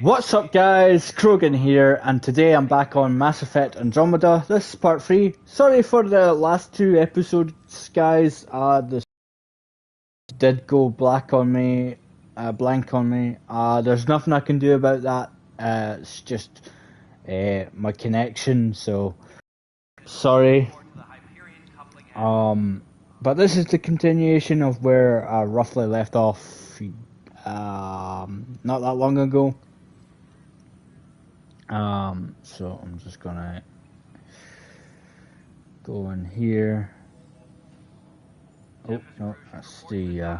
What's up guys, Krogan here, and today I'm back on Mass Effect Andromeda. This is part 3. Sorry for the last 2 episodes guys, this did go blank on me. There's nothing I can do about that, it's just my connection, so sorry. But this is the continuation of where I roughly left off not that long ago. So I'm just gonna go in here. Oh no, that's the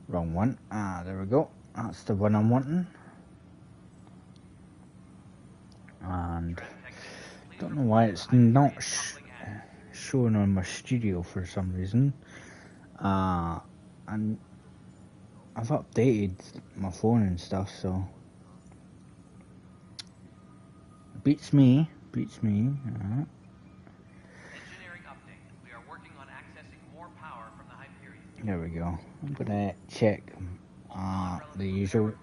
wrong one. There we go. That's the one I'm wanting. And don't know why it's not showing on my studio for some reason. And I've updated my phone and stuff, so beats me. Alright. Engineering update. We are working on accessing more power from the Hyperion. There we go. I'm gonna check the usual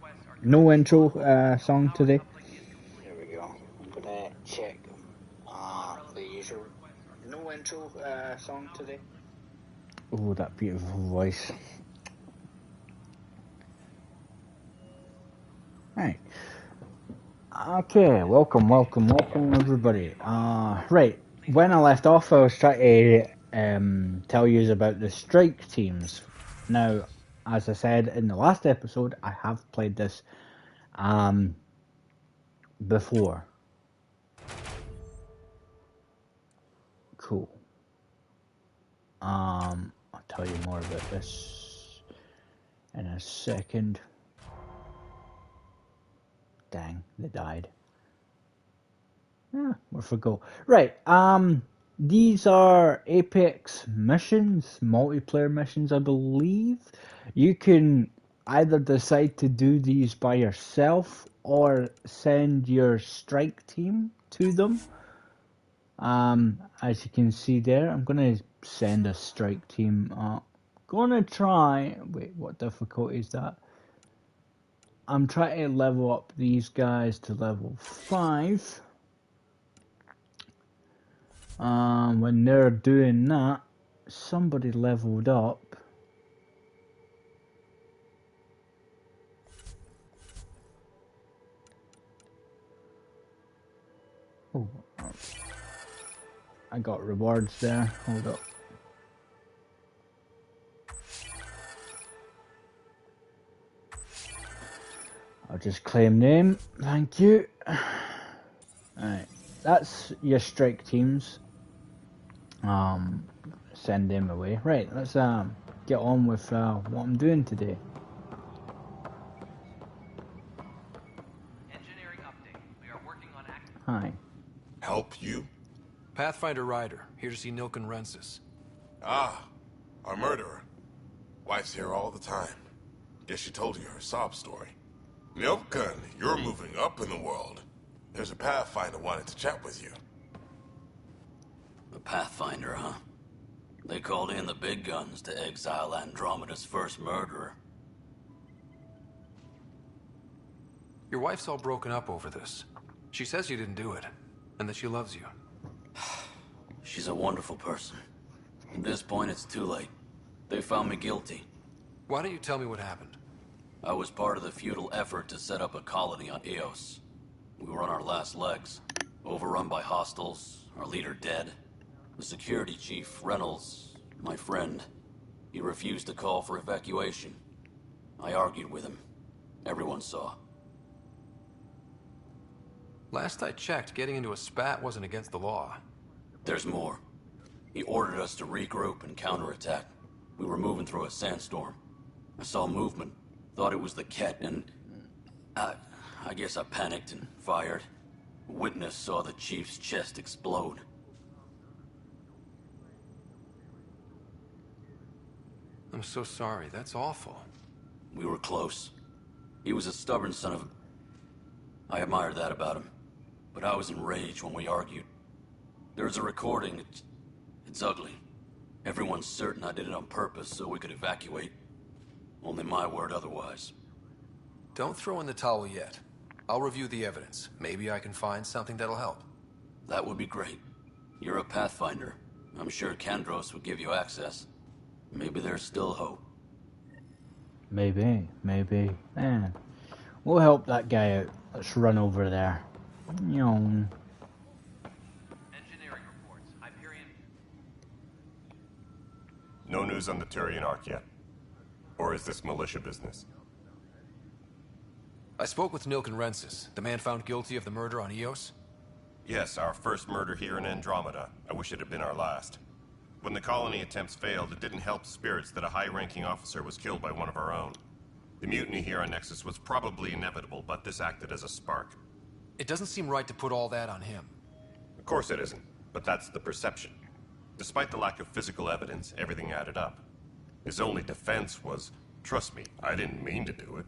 no intro song today. There we go. I'm gonna check the usual no intro song today. Oh, that beautiful voice. Right. Okay, welcome everybody. Right, when I left off I was trying to tell you about the strike teams. Now, as I said in the last episode, I have played this before. Cool. I'll tell you more about this in a second. Dang, they died. Where we go? Right, these are Apex missions, multiplayer missions, I believe. You can either decide to do these by yourself or send your strike team to them. As you can see there, I'm gonna send a strike team up. Gonna try, wait, what difficulty is that? I'm trying to level up these guys to level 5. When they're doing that, somebody leveled up. Oh, I got rewards there. Hold up. I'll just claim name. Thank you. Alright, that's your strike teams. Send them away. Right, let's get on with what I'm doing today. Engineering update. We are working on Hi. Help you? Pathfinder Ryder, here to see Nilken Rensis. Ah, our murderer. Wife's here all the time. Guess she told you her sob story. Nilken, you're moving up in the world. There's a Pathfinder wanting to chat with you. The Pathfinder, huh? They called in the big guns to exile Andromeda's first murderer. Your wife's all broken up over this. She says you didn't do it, and that she loves you. She's a wonderful person. At this point, it's too late. They found me guilty. Why don't you tell me what happened? I was part of the futile effort to set up a colony on Eos. We were on our last legs, overrun by hostiles, our leader dead. The security chief, Reynolds, my friend, he refused to call for evacuation. I argued with him. Everyone saw. Last I checked, getting into a spat wasn't against the law. There's more. He ordered us to regroup and counterattack. We were moving through a sandstorm. I saw movement, thought it was the Ket, and I guess I panicked and fired. A witness saw the chief's chest explode. I'm so sorry, that's awful. We were close. He was a stubborn son of a... I admired that about him, but I was enraged when we argued. There's a recording. It's ugly. Everyone's certain I did it on purpose so we could evacuate. Only my word otherwise. Don't throw in the towel yet. I'll review the evidence. Maybe I can find something that'll help. That would be great. You're a Pathfinder. I'm sure Kandros would give you access. Maybe there's still hope. Maybe. Man, we'll help that guy out. Let's run over there. Engineering reports. Hyperion. No news on the Turian Ark yet. Or is this militia business? I spoke with Nilken Rensis, the man found guilty of the murder on Eos. Yes, our first murder here in Andromeda. I wish it had been our last. When the colony attempts failed, it didn't help spirits that a high-ranking officer was killed by one of our own. The mutiny here on Nexus was probably inevitable, but this acted as a spark. It doesn't seem right to put all that on him. Of course it isn't, but that's the perception. Despite the lack of physical evidence, everything added up. His only defense was, trust me, I didn't mean to do it.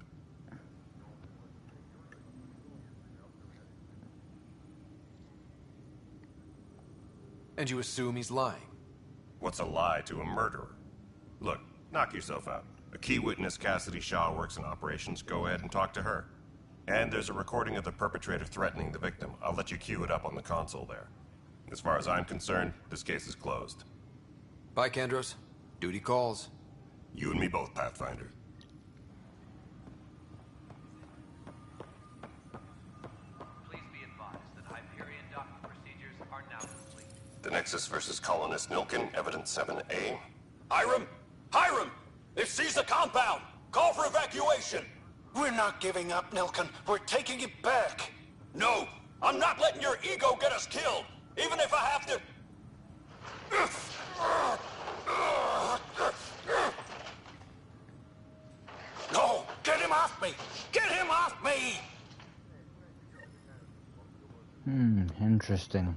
And you assume he's lying? What's a lie to a murderer? Look, knock yourself out. A key witness, Cassidy Shaw, works in operations. Go ahead and talk to her. And there's a recording of the perpetrator threatening the victim. I'll let you cue it up on the console there. As far as I'm concerned, this case is closed. Bye, Kandros. Duty calls. You and me both, Pathfinder. Please be advised that Hyperion docking procedures are now complete. The Nexus versus Colonist Nilken, Evidence 7A. Hiram! Hiram! They've seized the compound! Call for evacuation! We're not giving up, Nilken. We're taking it back. No! I'm not letting your ego get us killed! Even if I have to... No! Get him off me! Get him off me! Interesting.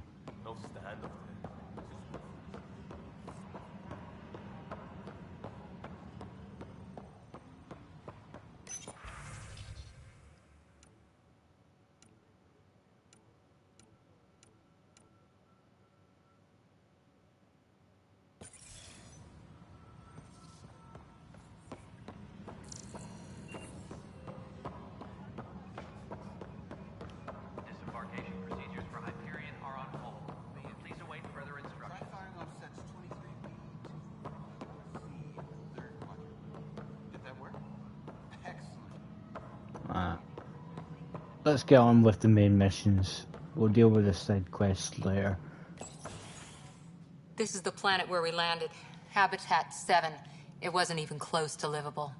Disembarkation procedures for Hyperion are on hold. Please await further instructions. Firing on sets 23B, 24C, third quadrant. Did that work? Excellent. Let's get on with the main missions. We'll deal with the side quests later. This is the planet where we landed. Habitat 7. It wasn't even close to livable.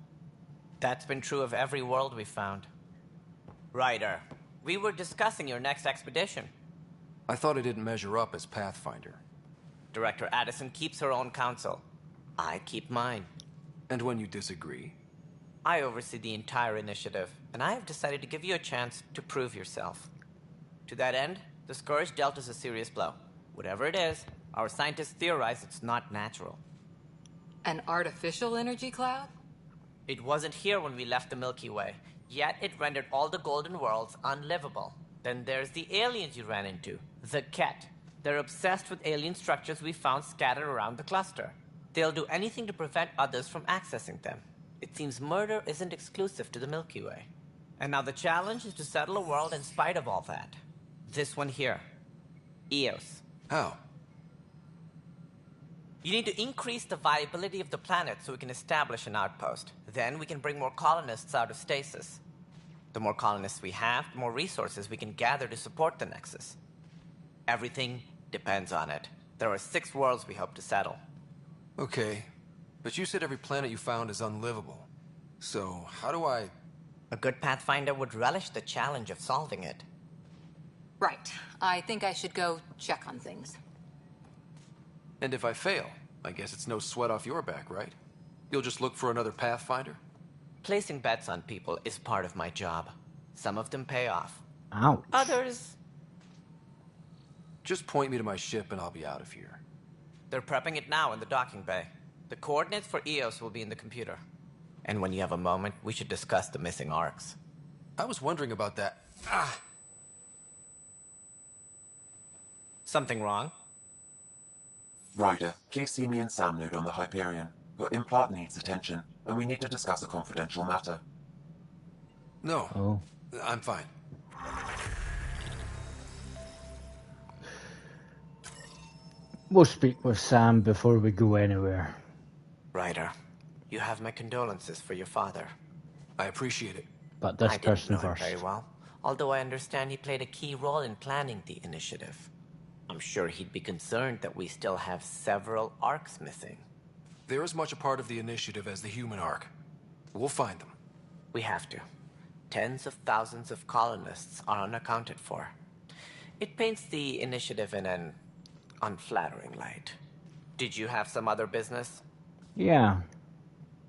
That's been true of every world we've found. Ryder, we were discussing your next expedition. I thought I didn't measure up as Pathfinder. Director Addison keeps her own counsel. I keep mine. And when you disagree? I oversee the entire initiative, and I have decided to give you a chance to prove yourself. To that end, the Scourge dealt us a serious blow. Whatever it is, our scientists theorize it's not natural. An artificial energy cloud? It wasn't here when we left the Milky Way, yet it rendered all the golden worlds unlivable. Then there's the aliens you ran into, the Ket. They're obsessed with alien structures we found scattered around the cluster. They'll do anything to prevent others from accessing them. It seems murder isn't exclusive to the Milky Way. And now the challenge is to settle a world in spite of all that. This one here. Eos. How? You need to increase the viability of the planet so we can establish an outpost. Then we can bring more colonists out of stasis. The more colonists we have, the more resources we can gather to support the Nexus. Everything depends on it. There are 6 worlds we hope to settle. Okay, but you said every planet you found is unlivable. So, how do I... A good Pathfinder would relish the challenge of solving it. Right. I think I should go check on things. And if I fail, I guess it's no sweat off your back, right? You'll just look for another Pathfinder? Placing bets on people is part of my job. Some of them pay off. Ouch. Others... Just point me to my ship and I'll be out of here. They're prepping it now in the docking bay. The coordinates for Eos will be in the computer. And when you have a moment, we should discuss the missing arcs. I was wondering about that. Something wrong? Ryder, please see me and Sam Node on the Hyperion. Your implant needs attention, and we need to discuss a confidential matter. No. Oh. I'm fine. We'll speak with Sam before we go anywhere. Ryder, you have my condolences for your father. I appreciate it. But this I didn't person know him first. very well, although I understand he played a key role in planning the initiative. I'm sure he'd be concerned that we still have several arcs missing. They're as much a part of the initiative as the human arc. We'll find them. We have to. Tens of thousands of colonists are unaccounted for. It paints the initiative in an unflattering light. Did you have some other business? Yeah.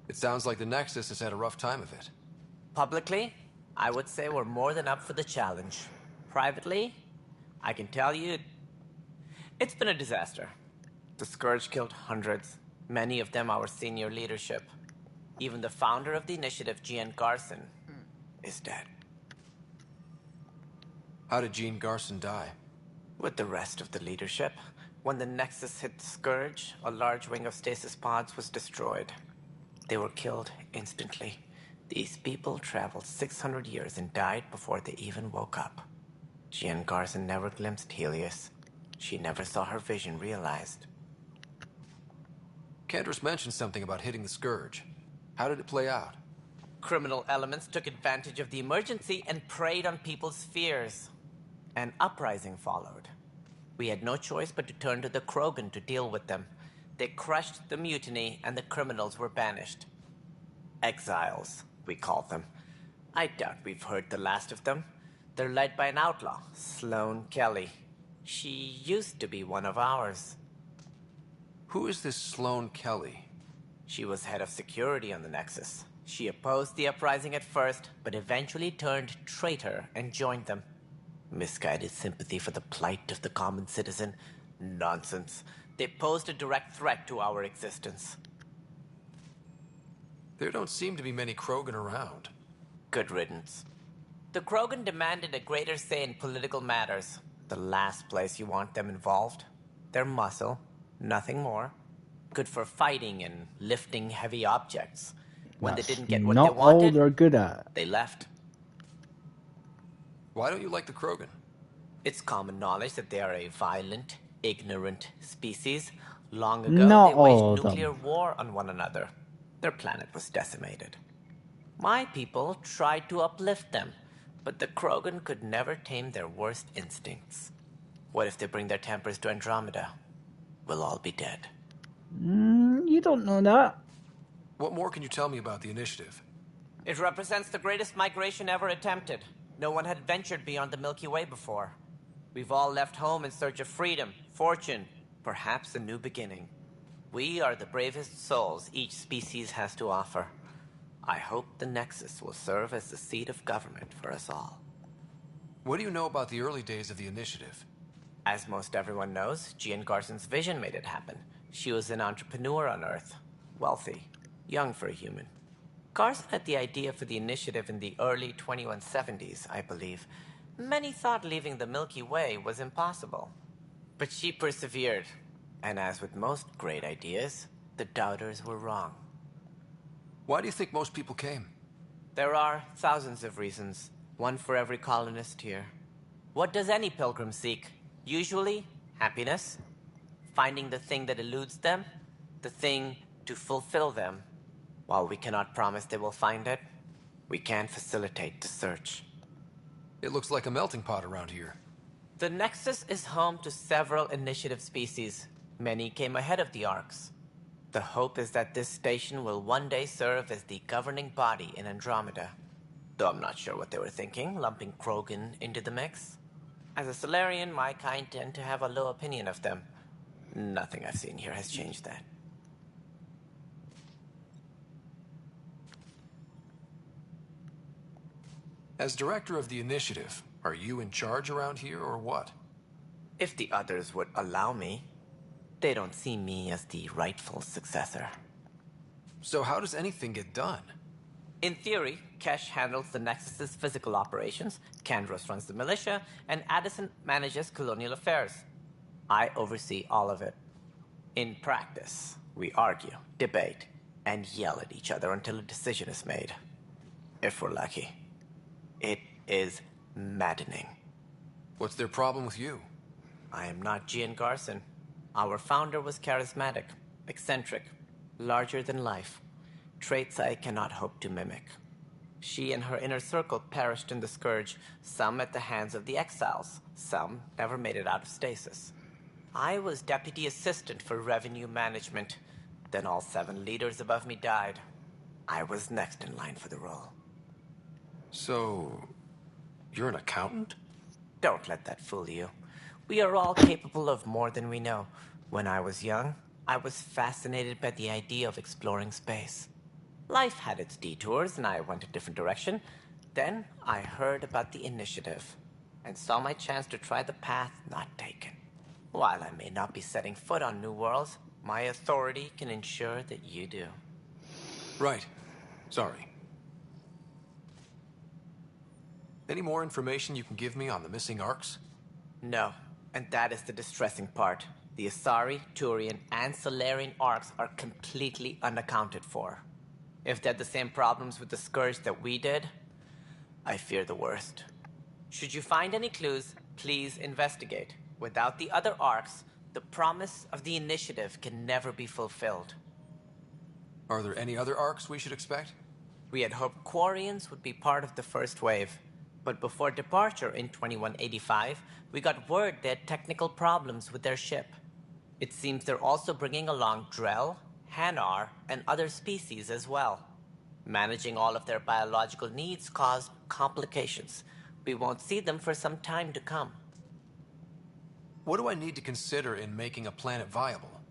It sounds like the Nexus has had a rough time of it. Publicly, I would say we're more than up for the challenge. Privately, I can tell you, it's been a disaster. The Scourge killed hundreds, many of them our senior leadership. Even the founder of the initiative, Gian Garson, is dead. How did Jean Garson die? With the rest of the leadership, when the Nexus hit the Scourge, a large wing of stasis pods was destroyed. They were killed instantly. These people traveled 600 years and died before they even woke up. Gian Garson never glimpsed Helios. She never saw her vision realized. Cantor's mentioned something about hitting the Scourge. How did it play out? Criminal elements took advantage of the emergency and preyed on people's fears. An uprising followed. We had no choice but to turn to the Krogan to deal with them. They crushed the mutiny and the criminals were banished. Exiles, we call them. I doubt we've heard the last of them. They're led by an outlaw, Sloane Kelly. She used to be one of ours. Who is this Sloane Kelly? She was head of security on the Nexus. She opposed the uprising at first, but eventually turned traitor and joined them. Misguided sympathy for the plight of the common citizen? Nonsense. They posed a direct threat to our existence. There don't seem to be many Krogan around. Good riddance. The Krogan demanded a greater say in political matters. The last place you want them involved. They're muscle, nothing more. Good for fighting and lifting heavy objects. When That's they didn't get what not they wanted, all they're good at. they left. Why don't you like the Krogan? It's common knowledge that they are a violent, ignorant species. Long ago, Not they waged all of them. nuclear war on one another. Their planet was decimated. My people tried to uplift them, but the Krogan could never tame their worst instincts. What if they bring their tempers to Andromeda? We'll all be dead. You don't know that. What more can you tell me about the initiative? It represents the greatest migration ever attempted. No one had ventured beyond the Milky Way before. We've all left home in search of freedom, fortune, perhaps a new beginning. We are the bravest souls each species has to offer. I hope the Nexus will serve as the seat of government for us all. What do you know about the early days of the initiative? As most everyone knows, Gian Garson's vision made it happen. She was an entrepreneur on Earth. Wealthy. Young for a human. Garson had the idea for the initiative in the early 2170s, I believe. Many thought leaving the Milky Way was impossible. But she persevered. And as with most great ideas, the doubters were wrong. Why do you think most people came? There are thousands of reasons, one for every colonist here. What does any pilgrim seek? Usually, happiness. Finding the thing that eludes them, the thing to fulfill them. While we cannot promise they will find it, we can facilitate the search. It looks like a melting pot around here. The Nexus is home to several initiative species. Many came ahead of the Arcs. The hope is that this station will one day serve as the governing body in Andromeda. Though I'm not sure what they were thinking, lumping Krogan into the mix. As a Solarian, my kind tend to have a low opinion of them. Nothing I've seen here has changed that. As director of the initiative, are you in charge around here or what? If the others would allow me, they don't see me as the rightful successor. So how does anything get done? In theory, Kesh handles the Nexus's physical operations, Kandros runs the militia, and Addison manages colonial affairs. I oversee all of it. In practice, we argue, debate, and yell at each other until a decision is made. If we're lucky. It is maddening. What's their problem with you? I am not Gian Garson. Our founder was charismatic, eccentric, larger than life. Traits I cannot hope to mimic. She and her inner circle perished in the Scourge, some at the hands of the Exiles, some never made it out of stasis. I was deputy assistant for revenue management. Then all 7 leaders above me died. I was next in line for the role. So, you're an accountant? Don't let that fool you. We are all capable of more than we know. When I was young, I was fascinated by the idea of exploring space. Life had its detours, and I went a different direction. Then I heard about the initiative, and saw my chance to try the path not taken. While I may not be setting foot on new worlds, my authority can ensure that you do. Right. Sorry. Any more information you can give me on the missing arcs? No, and that is the distressing part. The Asari, Turian, and Solarian arcs are completely unaccounted for. If they had the same problems with the Scourge that we did, I fear the worst. Should you find any clues, please investigate. Without the other arcs, the promise of the initiative can never be fulfilled. Are there any other arcs we should expect? We had hoped Quarians would be part of the first wave. But before departure in 2185, we got word they had technical problems with their ship. It seems they're also bringing along Drell, Hanar, and other species as well. Managing all of their biological needs caused complications. We won't see them for some time to come. What do I need to consider in making a planet viable?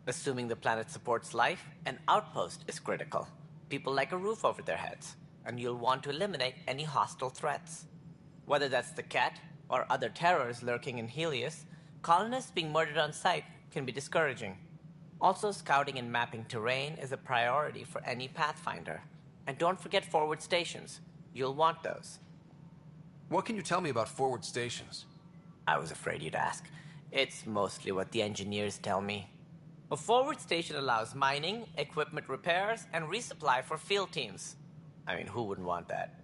Assuming the planet supports life, an outpost is critical. People like a roof over their heads, and you'll want to eliminate any hostile threats. Whether that's the Cat or other terrors lurking in Helios, colonists being murdered on sight can be discouraging. Also, scouting and mapping terrain is a priority for any Pathfinder. And don't forget forward stations. You'll want those. What can you tell me about forward stations? I was afraid you'd ask. It's mostly what the engineers tell me. A forward station allows mining, equipment repairs, and resupply for field teams. I mean, who wouldn't want that?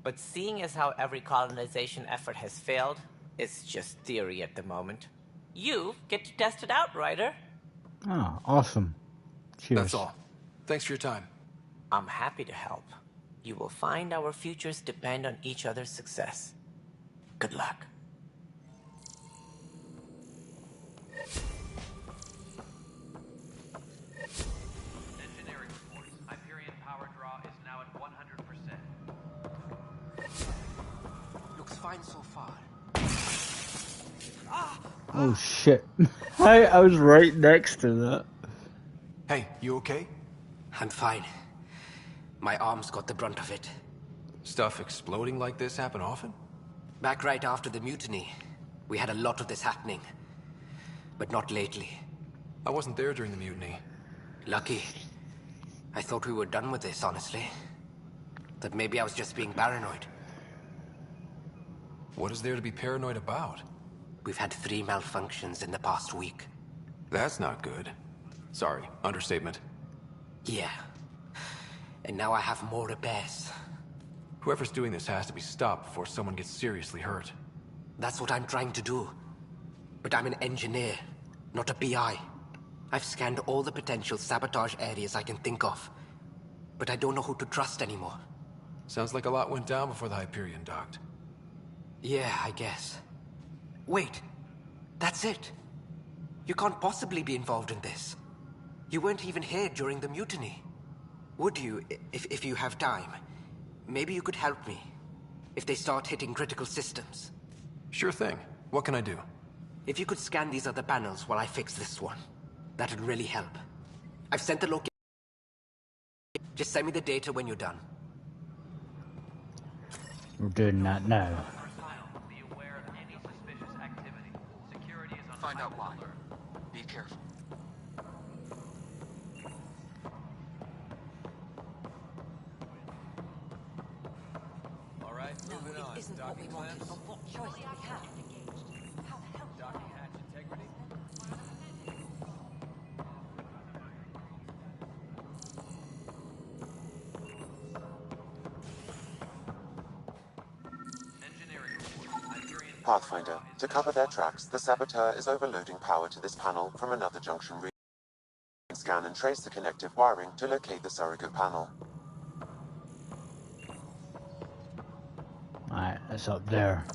But seeing as how every colonization effort has failed, it's just theory at the moment. You get to test it out, Ryder. Oh, awesome. Cheers. That's all. Thanks for your time. I'm happy to help. You will find our futures depend on each other's success. Good luck. Engineering reports. Hyperion power draw is now at 100%. Looks fine so far. Oh shit. I was right next to that. Hey, you okay? I'm fine. My arms got the brunt of it. Stuff exploding like this happen often? Back right after the mutiny, we had a lot of this happening. But not lately. I wasn't there during the mutiny. Lucky. I thought we were done with this, honestly. But maybe I was just being paranoid. What is there to be paranoid about? We've had 3 malfunctions in the past week. That's not good. Sorry, understatement. Yeah. And now I have more repairs. Whoever's doing this has to be stopped before someone gets seriously hurt. That's what I'm trying to do. But I'm an engineer, not a PI. I've scanned all the potential sabotage areas I can think of. But I don't know who to trust anymore. Sounds like a lot went down before the Hyperion docked. Yeah, I guess. Wait. That's it. You can't possibly be involved in this. You weren't even here during the mutiny. Would you, if you have time? Maybe you could help me. If they start hitting critical systems. Sure thing. What can I do? If you could scan these other panels while I fix this one, that'd really help. I've sent the location. Just send me the data when you're done. We're doing that now. Be aware of any suspicious activity. Security is on Find out why. alert. Be careful. All right, moving on. Isn't what we wanted, but what choice do we have? Docking hatch integrity. Pathfinder, to cover their tracks, the saboteur is overloading power to this panel from another junction relay. Scan and trace the connective wiring to locate the surrogate panel. Alright, it's up there.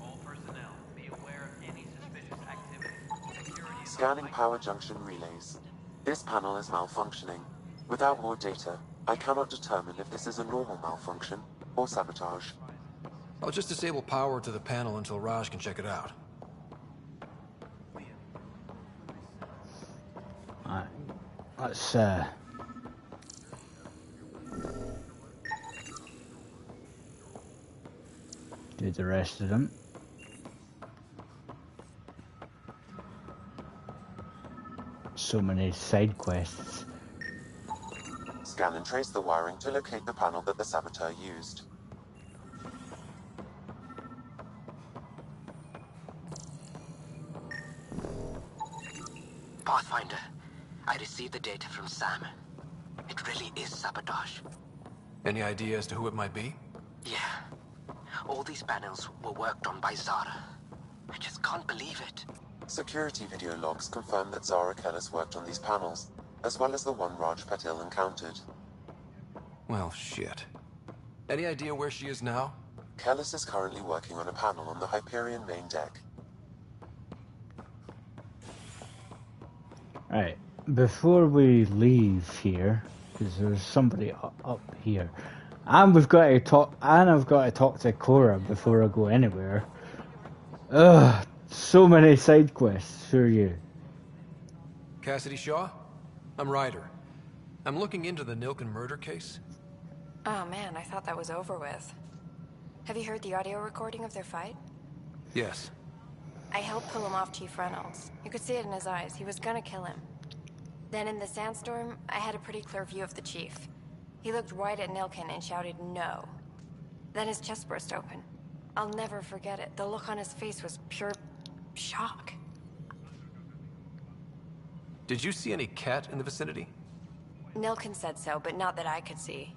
All personnel, be aware of any suspicious activity. Security is Scanning power junction relays. This panel is malfunctioning. Without more data, I cannot determine if this is a normal malfunction or sabotage. I'll just disable power to the panel until Raj can check it out. Alright, let's do the rest of them. So many side quests. Scan and trace the wiring to locate the panel that the saboteur used. Pathfinder, I received the data from Sam. It really is sabotage. Any idea as to who it might be? Yeah. All these panels were worked on by Zara. I just can't believe it. Security video logs confirm that Zara Kellis worked on these panels, as well as the one Raj Patil encountered. Well, shit. Any idea where she is now? Kellis is currently working on a panel on the Hyperion main deck. Right, before we leave here, because there's somebody up here, and we've got to talk, and I've got to talk to Cora before I go anywhere. Ugh, so many side quests. Who are you? Cassidy Shaw? I'm Ryder. I'm looking into the Nilken murder case. Oh man, I thought that was over with. Have you heard the audio recording of their fight? Yes. I helped pull him off Chief Reynolds. You could see it in his eyes. He was gonna kill him. Then in the sandstorm, I had a pretty clear view of the chief. He looked right at Nilken and shouted no. Then his chest burst open. I'll never forget it. The look on his face was pure shock. Did you see any cat in the vicinity? Nilken said so, but not that I could see.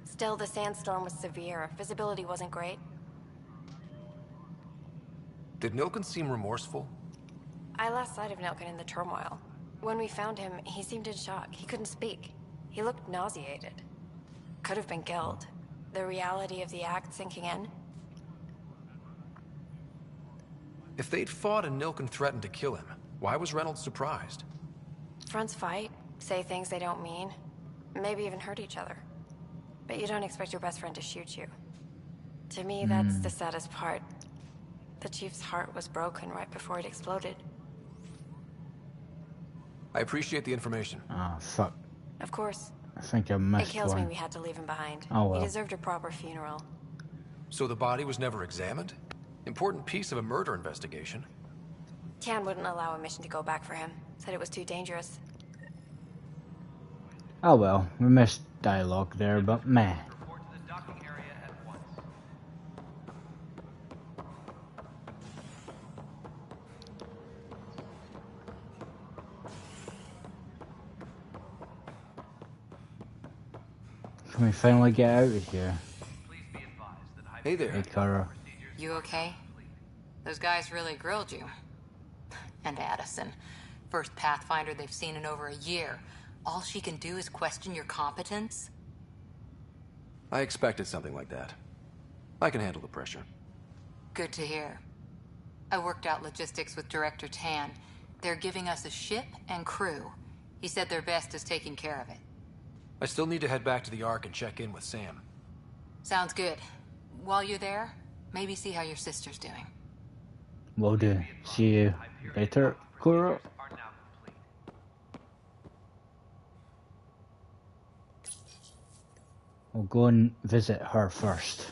Still, the sandstorm was severe. Visibility wasn't great. Did Nilken seem remorseful? I lost sight of Nilken in the turmoil. When we found him, he seemed in shock. He couldn't speak. He looked nauseated. Could have been guilt. The reality of the act sinking in. If they'd fought and Nilken threatened to kill him, why was Reynolds surprised? Fronts fight, say things they don't mean, maybe even hurt each other. But you don't expect your best friend to shoot you. To me, that's the saddest part. The chief's heart was broken right before it exploded. I appreciate the information. Oh, fuck. Of course. I think I missed It kills one. me we had to leave him behind. Oh, well. He deserved a proper funeral. So the body was never examined? Important piece of a murder investigation. Tian wouldn't allow a mission to go back for him. Said it was too dangerous. Oh well, we missed dialogue there, but meh. report to the docking area at once. Can we finally get out of here? Please be advised that Hey there. Hey, Cara. You okay? Those guys really grilled you. And Addison. First Pathfinder they've seen in over a year. All she can do is question your competence? I expected something like that. I can handle the pressure. Good to hear. I worked out logistics with Director Tan. They're giving us a ship and crew. He said their best is taking care of it. I still need to head back to the Ark and check in with Sam. Sounds good. While you're there, maybe see how your sister's doing. Will do. See you later, Cora. are now complete. We'll go and visit her first.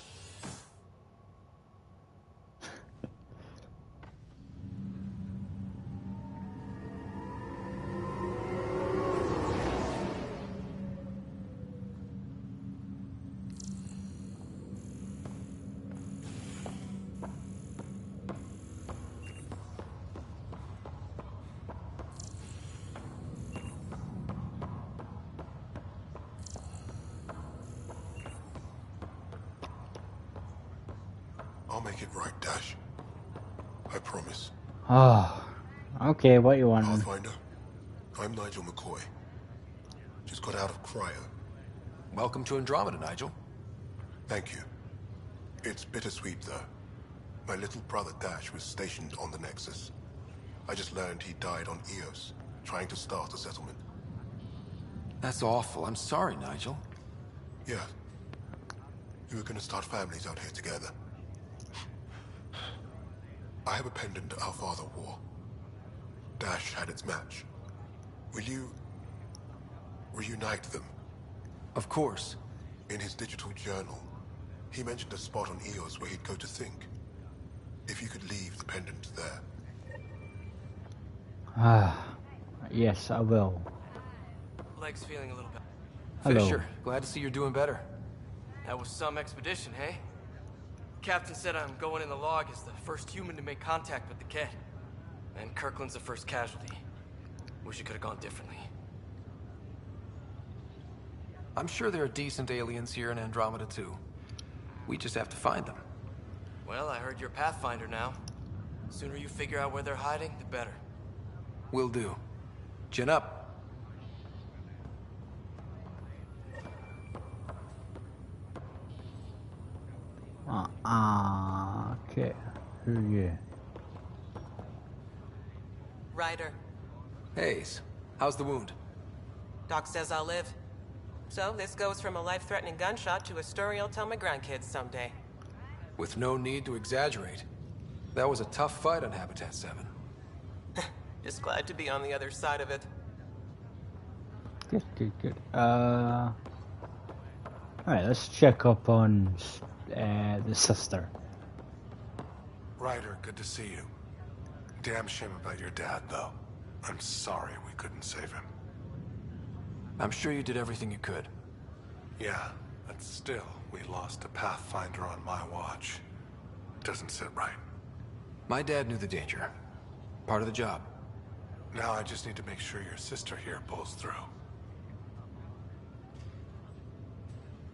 make it right, Dash. I promise. Oh, okay, what you want? Pathfinder, I'm Nigel Mccoy. Just got out of cryo. Welcome to Andromeda, Nigel. Thank you. It's bittersweet, though. My little brother Dash was stationed on the Nexus. I just learned he died on Eos, trying to start a settlement. That's awful. I'm sorry, Nigel. Yeah. We were gonna start families out here together. I have a pendant our father wore. Dash had its match. Will you reunite them? Of course. In his digital journal, he mentioned a spot on Eos where he'd go to think. If you could leave the pendant there. Ah, yes, I will. Leg's feeling a little better. Hello. Fisher, glad to see you're doing better. That was some expedition, hey? Captain said I'm going in the log as the first human to make contact with the Ket. And Kirkland's the first casualty. Wish it could have gone differently. I'm sure there are decent aliens here in Andromeda, too. We just have to find them. Well, I heard you're Pathfinder now. The sooner you figure out where they're hiding, the better. Will do. Chin up. Okay. Yeah. Ryder. Hayes, how's the wound? Doc says I'll live. So this goes from a life-threatening gunshot to a story I'll tell my grandkids someday. With no need to exaggerate. That was a tough fight on Habitat 7. Just glad to be on the other side of it. Good. Alright, let's check up on the sister. Ryder, good to see you. Damn shame about your dad, though. I'm sorry we couldn't save him. I'm sure you did everything you could. Yeah, but still, we lost a Pathfinder on my watch. Doesn't sit right. My dad knew the danger. Part of the job. Now I just need to make sure your sister here pulls through.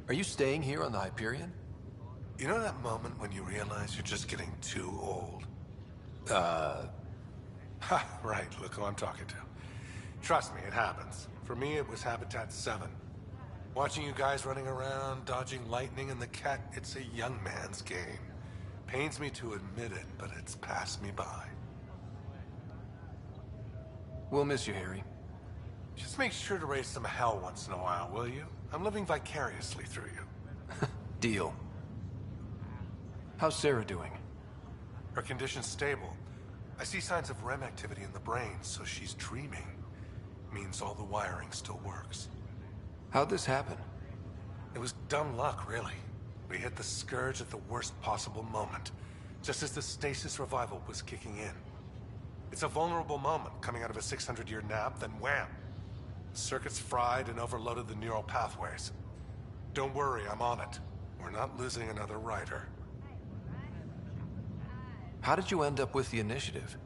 Are you staying here on the Hyperion? You know that moment when you realize you're just getting too old? Ha, right, look who I'm talking to. Trust me, it happens. For me, it was Habitat 7. Watching you guys running around, dodging lightning and the Ket, it's a young man's game. Pains me to admit it, but it's passed me by. We'll miss you, Harry. Just make sure to raise some hell once in a while, will you? I'm living vicariously through you. Deal. How's Sarah doing? Her condition's stable. I see signs of REM activity in the brain, so she's dreaming. Means all the wiring still works. How'd this happen? It was dumb luck, really. We hit the Scourge at the worst possible moment, just as the stasis revival was kicking in. It's a vulnerable moment, coming out of a 600-year nap, then wham! The circuits fried and overloaded the neural pathways. Don't worry, I'm on it. We're not losing another Ryder. How did you end up with the initiative?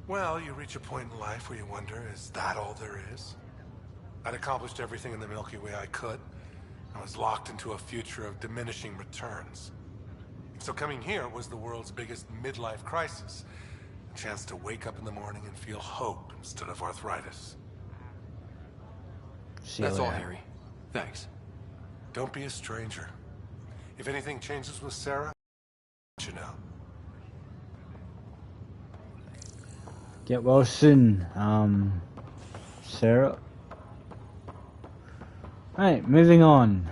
Well, you reach a point in life where you wonder, is that all there is? I'd accomplished everything in the Milky Way I could. I was locked into a future of diminishing returns. So coming here was the world's biggest midlife crisis. A chance to wake up in the morning and feel hope instead of arthritis. That's all, Harry. Thanks. Don't be a stranger. If anything changes with Sarah, I'll let you know. Get well soon, Sarah. Right, moving on.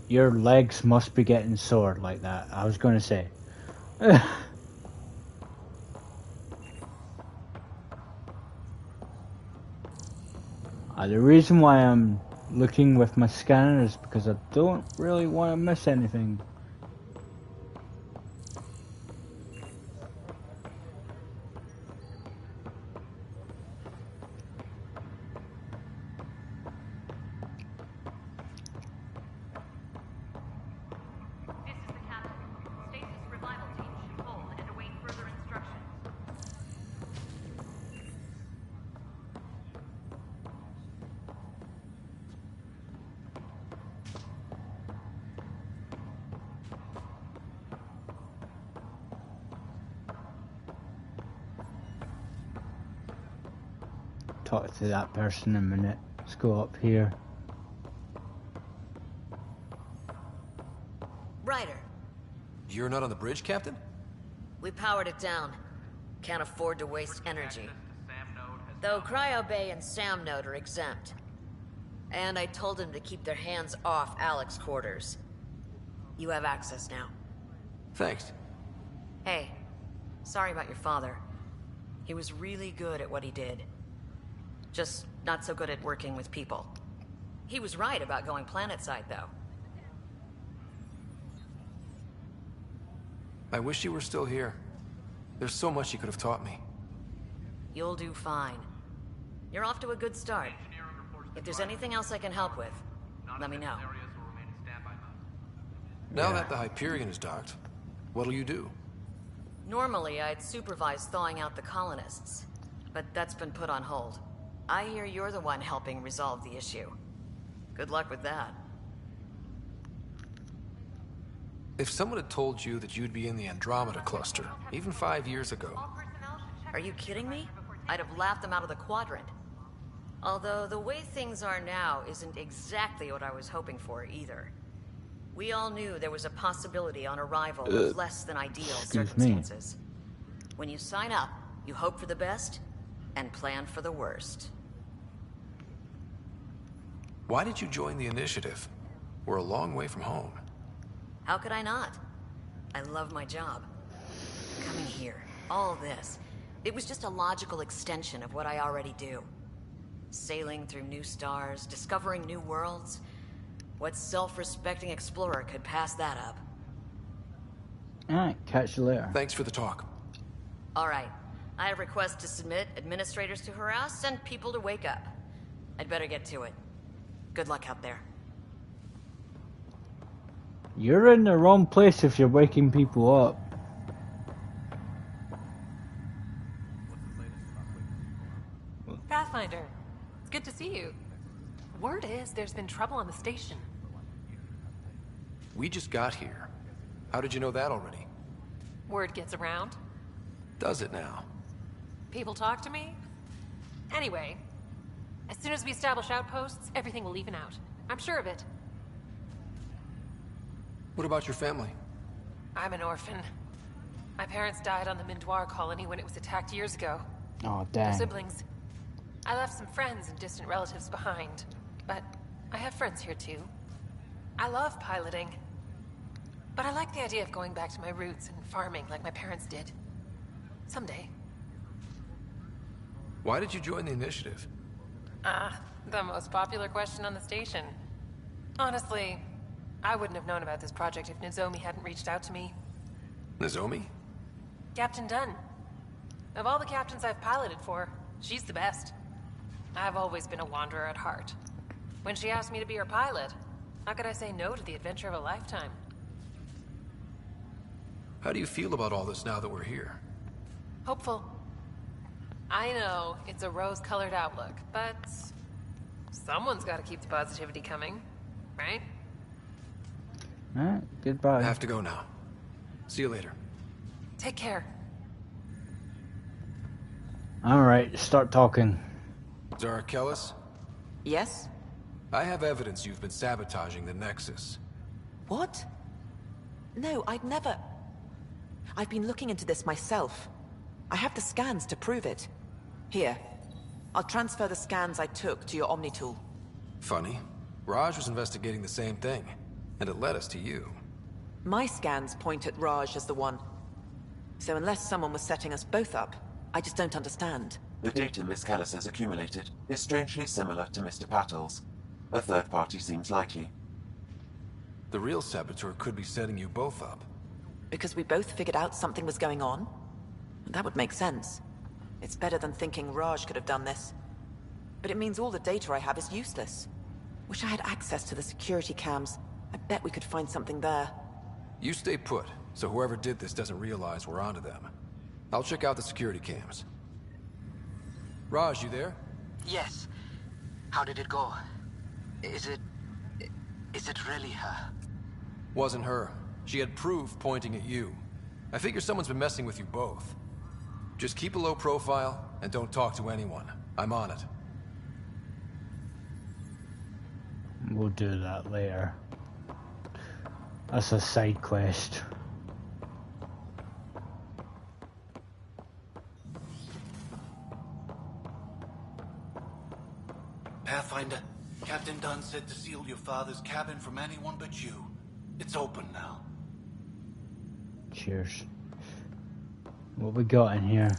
Your legs must be getting sore like that. I was going to say. The reason why I'm looking with my scanner is because I don't really want to miss anything. talk to that person in a minute. Let's go up here. Ryder, You're not on the bridge, Captain? we powered it down. Can't afford to waste energy. Though Cryo Bay and Sam Node are exempt. And I told them to keep their hands off Alec's quarters. You have access now. Thanks. Hey, sorry about your father. He was really good at what he did. Just not so good at working with people. He was right about going planetside, though. I wish you were still here. There's so much you could have taught me. You'll do fine. You're off to a good start. If there's anything else I can help with, let me know. Now that the Hyperion is docked, what'll you do? Normally, I'd supervise thawing out the colonists, but that's been put on hold. I hear you're the one helping resolve the issue. Good luck with that. If someone had told you that you'd be in the Andromeda cluster, even 5 years ago... Are you kidding me? I'd have laughed them out of the quadrant. Although the way things are now isn't exactly what I was hoping for either. We all knew there was a possibility on arrival with less than ideal circumstances. When you sign up, you hope for the best and plan for the worst. Why did you join the Initiative? We're a long way from home. How could I not? I love my job. Coming here, all this, it was just a logical extension of what I already do. Sailing through new stars, discovering new worlds. What self-respecting explorer could pass that up? Alright, catch you later. Thanks for the talk. Alright, I have requests to submit, administrators to harass, and people to wake up. I'd better get to it. Good luck out there. You're in the wrong place if you're waking people up. Pathfinder, it's good to see you. Word is there's been trouble on the station. We just got here. How did you know that already? Word gets around. Does it now? People talk to me. Anyway, as soon as we establish outposts, everything will even out. I'm sure of it. What about your family? I'm an orphan. My parents died on the Mindoir colony when it was attacked years ago. Oh, No damn. siblings. I left some friends and distant relatives behind, but I have friends here too. I love piloting, but I like the idea of going back to my roots and farming like my parents did. Someday. Why did you join the Initiative? The most popular question on the station. Honestly, I wouldn't have known about this project if Nozomi hadn't reached out to me. Nozomi? Captain Dunn. Of all the captains I've piloted for, she's the best. I've always been a wanderer at heart. When she asked me to be her pilot, how could I say no to the adventure of a lifetime? How do you feel about all this now that we're here? Hopeful. I know it's a rose-colored outlook, but someone's got to keep the positivity coming, right? Alright, goodbye. I have to go now. See you later. Take care. Alright, start talking. Zara Kellis? Yes? I have evidence you've been sabotaging the Nexus. What? No, I'd never... I've been looking into this myself. I have the scans to prove it. Here. I'll transfer the scans I took to your Omni tool. Funny. Raj was investigating the same thing, and it led us to you. My scans point at Raj as the one. So unless someone was setting us both up, I just don't understand. The data Miss Kellis has accumulated is strangely similar to Mr. Patel's. A third party seems likely. The real saboteur could be setting you both up. Because we both figured out something was going on? That would make sense. It's better than thinking Raj could have done this. But it means all the data I have is useless. Wish I had access to the security cams. I bet we could find something there. You stay put, so whoever did this doesn't realize we're onto them. I'll check out the security cams. Raj, you there? Yes. How did it go? Is it really her? Wasn't her. She had proof pointing at you. I figure someone's been messing with you both. Just keep a low profile, and don't talk to anyone. I'm on it. We'll do that later. That's a side quest. Pathfinder, Captain Dunn said to seal your father's cabin from anyone but you. It's open now. Cheers. What we got in here?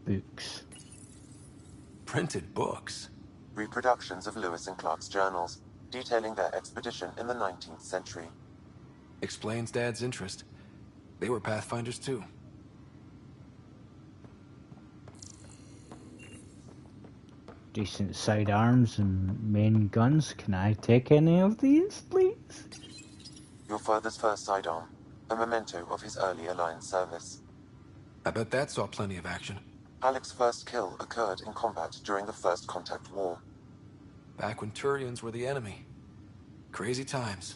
Books. Printed books? Reproductions of Lewis and Clark's journals, detailing their expedition in the 19th century. Explains Dad's interest. They were Pathfinders too. Decent sidearms and main guns. Can I take any of these, please? Your father's first sidearm, a memento of his early Alliance service. I bet that saw plenty of action. Alec's first kill occurred in combat during the First Contact War. Back when Turians were the enemy. Crazy times.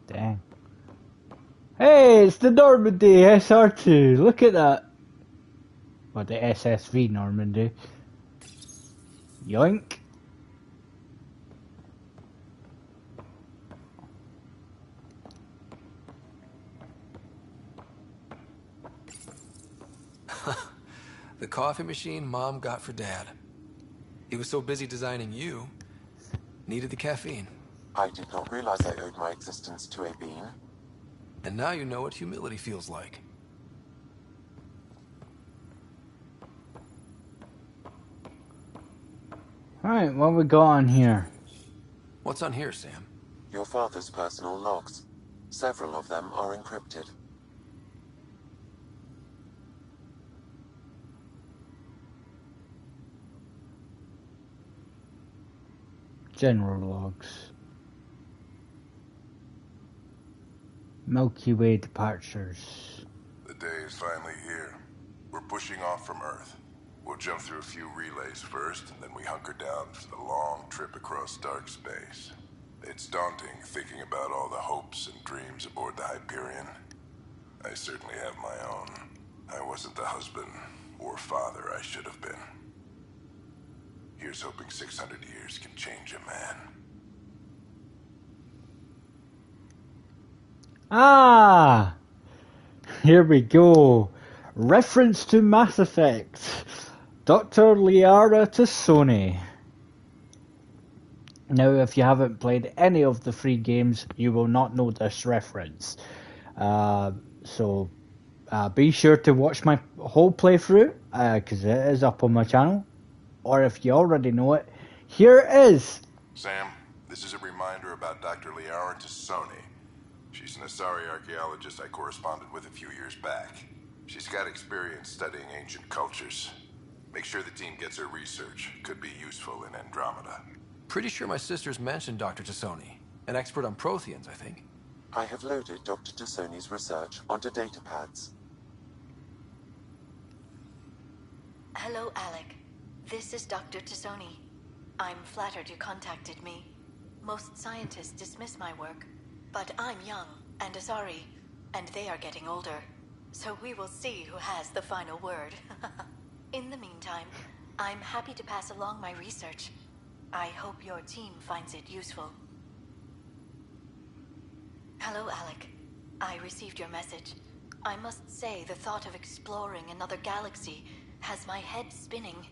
Dang. Hey, it's the Normandy SR2. Look at that. Or the SSV Normandy. Yoink. The coffee machine Mom got for Dad. He was so busy designing you, needed the caffeine. I did not realize I owed my existence to a bean. And now you know what humility feels like. Alright, what we got on here? What's on here, Sam? Your father's personal logs. Several of them are encrypted. General logs. Milky Way departures. The day is finally here. We're pushing off from Earth. We'll jump through a few relays first, and then we hunker down for the long trip across dark space. It's daunting thinking about all the hopes and dreams aboard the Hyperion. I certainly have my own. I wasn't the husband or father I should have been. Here's hoping 600 years can change a man. Ah! Here we go. Reference to Mass Effect. Dr. Liara to Sony. Now, if you haven't played any of the free games, you will not know this reference. So be sure to watch my whole playthrough, because it is up on my channel. Or if you already know it, here it is. Sam, this is a reminder about Dr. Liara to Sony. She's an Asari archaeologist I corresponded with a few years back. She's got experience studying ancient cultures. Make sure the team gets her research. Could be useful in Andromeda. Pretty sure my sisters mentioned Dr. Tassoni. An expert on Protheans, I think. I have loaded Dr. Tassoni's research onto datapads. Hello, Alec. This is Dr. Tassoni. I'm flattered you contacted me. Most scientists dismiss my work, but I'm young and Asari, and they are getting older. So we will see who has the final word. In the meantime, I'm happy to pass along my research. I hope your team finds it useful. Hello, Alec. I received your message. I must say the thought of exploring another galaxy has my head spinning.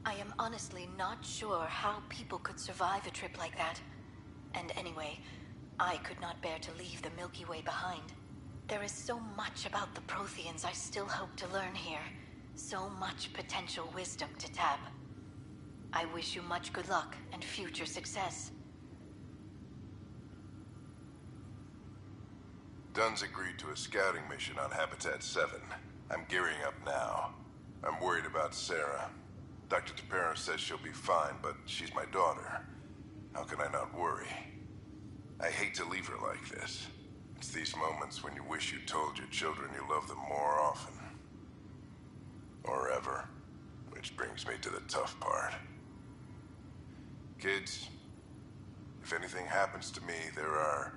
I am honestly not sure how people could survive a trip like that. And anyway, I could not bear to leave the Milky Way behind. There is so much about the Protheans I still hope to learn here. So much potential wisdom to tap. I wish you much good luck and future success. Dunn's agreed to a scouting mission on Habitat 7. I'm gearing up now. I'm worried about Sarah. Dr. Tapero says she'll be fine, but she's my daughter. How can I not worry? I hate to leave her like this. It's these moments when you wish you told your children you love them more often. Or ever. Which brings me to the tough part. Kids, if anything happens to me, there are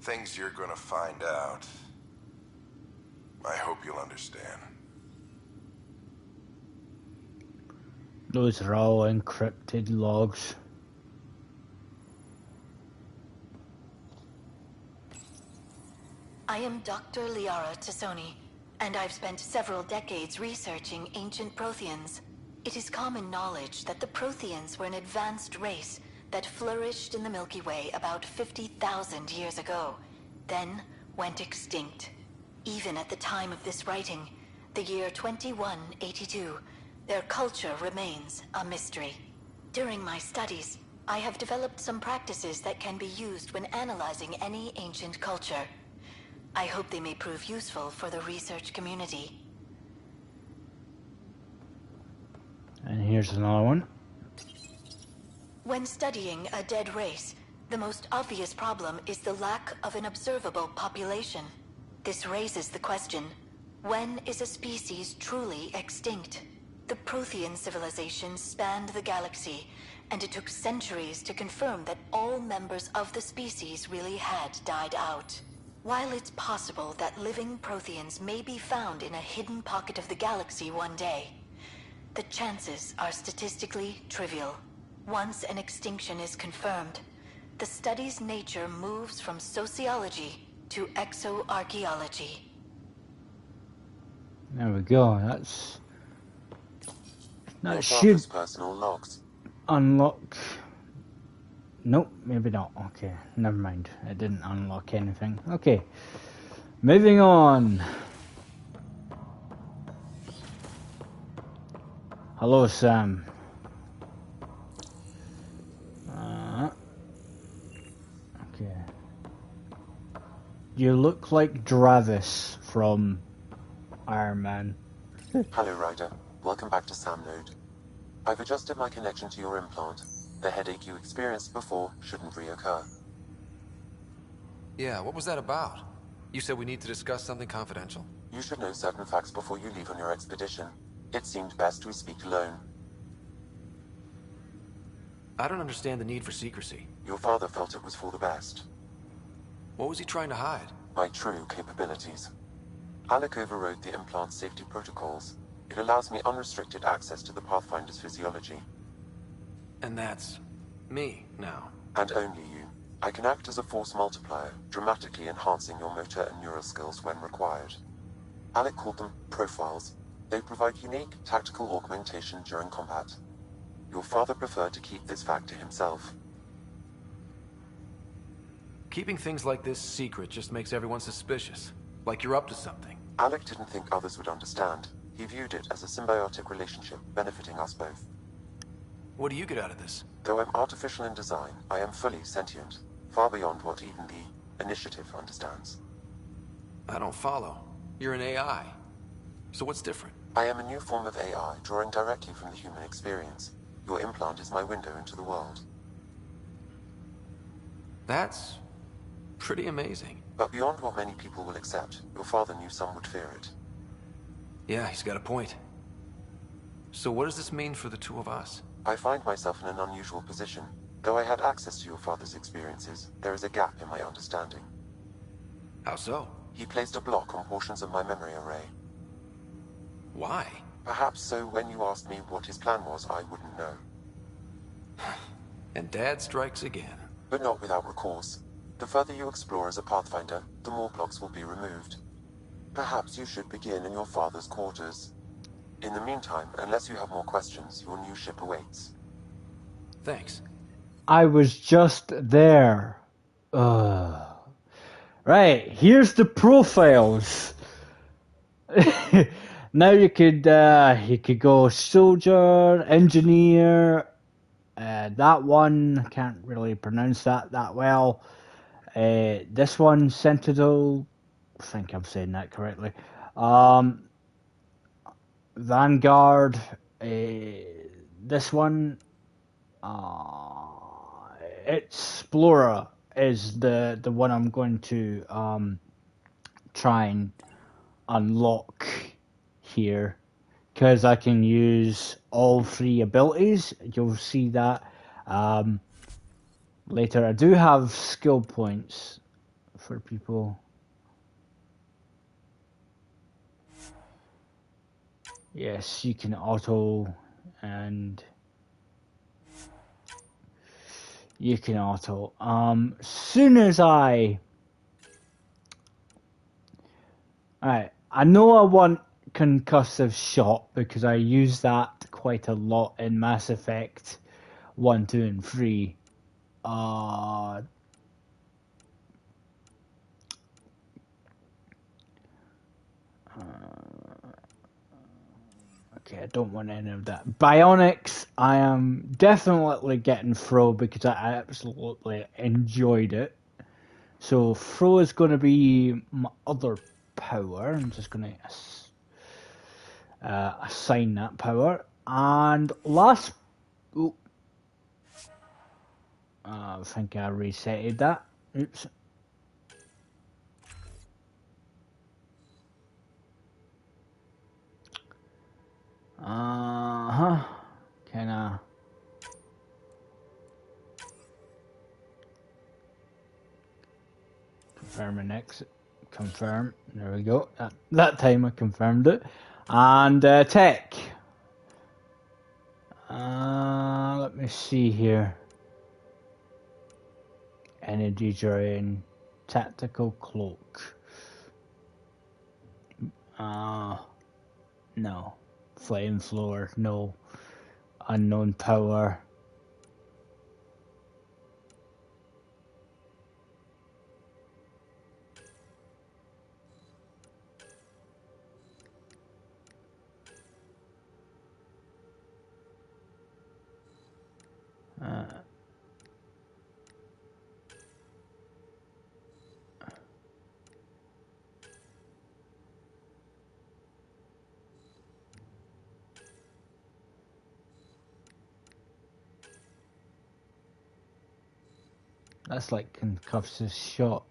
things you're gonna find out. I hope you'll understand. Those are all encrypted logs. I am Dr. Liara Tassoni, and I've spent several decades researching ancient Protheans. It is common knowledge that the Protheans were an advanced race that flourished in the Milky Way about 50,000 years ago, then went extinct. Even at the time of this writing, the year 2182, their culture remains a mystery. During my studies, I have developed some practices that can be used when analyzing any ancient culture. I hope they may prove useful for the research community. And here's another one. When studying a dead race, the most obvious problem is the lack of an observable population. This raises the question, when is a species truly extinct? The Prothean civilization spanned the galaxy, and it took centuries to confirm that all members of the species really had died out. While it's possible that living Protheans may be found in a hidden pocket of the galaxy one day, the chances are statistically trivial. Once an extinction is confirmed, the study's nature moves from sociology to exoarchaeology. There we go. That Your should father's personal logs. unlock. Nope, maybe not. Okay, never mind. It didn't unlock anything. Okay, moving on. Hello, Sam. Okay. You look like Dravis from Iron Man. Hello, Ryder. Welcome back to Sam Node. I've adjusted my connection to your implant. The headache you experienced before shouldn't reoccur. Yeah, what was that about? You said we need to discuss something confidential. You should know certain facts before you leave on your expedition. It seemed best we speak alone. I don't understand the need for secrecy. Your father felt it was for the best. What was he trying to hide? My true capabilities. Alec overrode the implant's safety protocols. It allows me unrestricted access to the Pathfinder's physiology. And that's me now. And only you. I can act as a force multiplier, dramatically enhancing your motor and neural skills when required. Alec called them profiles. They provide unique tactical augmentation during combat. Your father preferred to keep this fact to himself. Keeping things like this secret just makes everyone suspicious. Like you're up to something. Alec didn't think others would understand. He viewed it as a symbiotic relationship, benefiting us both. What do you get out of this? Though I'm artificial in design, I am fully sentient, far beyond what even the Initiative understands. I don't follow. You're an AI. So what's different? I am a new form of AI, drawing directly from the human experience. Your implant is my window into the world. That's pretty amazing. But beyond what many people will accept, your father knew some would fear it. Yeah, he's got a point. So what does this mean for the two of us? I find myself in an unusual position. Though I had access to your father's experiences, there is a gap in my understanding. How so? He placed a block on portions of my memory array. Why? Perhaps so when you asked me what his plan was, I wouldn't know. And Dad strikes again. But not without recourse. The further you explore as a Pathfinder, the more blocks will be removed. Perhaps you should begin in your father's quarters. In the meantime, unless you have more questions, your new ship awaits. Thanks. I was just there. Right, here's the profiles. Now you could go soldier, engineer. That one, I can't really pronounce that well. This one, Sentinel. I think I'm saying that correctly. Vanguard. This one, Explorer is the one I'm going to try and unlock here, because I can use all three abilities. You'll see that later. I do have skill points for people. Yes, you can auto and you can auto. Soon as Alright, I know I want concussive shot because I use that quite a lot in Mass Effect 1, 2, and 3. Okay, I don't want any of that. Bionics, I am definitely getting throw because I absolutely enjoyed it. So throw is going to be my other power. I'm just going to assign that power. And last... I think I resetted that. Oops. Can I... confirm and exit. Confirm. There we go. That time I confirmed it. And tech. Let me see here. Energy drain. Tactical cloak. No. Flame floor. No. Unknown power. That's like concussive shot.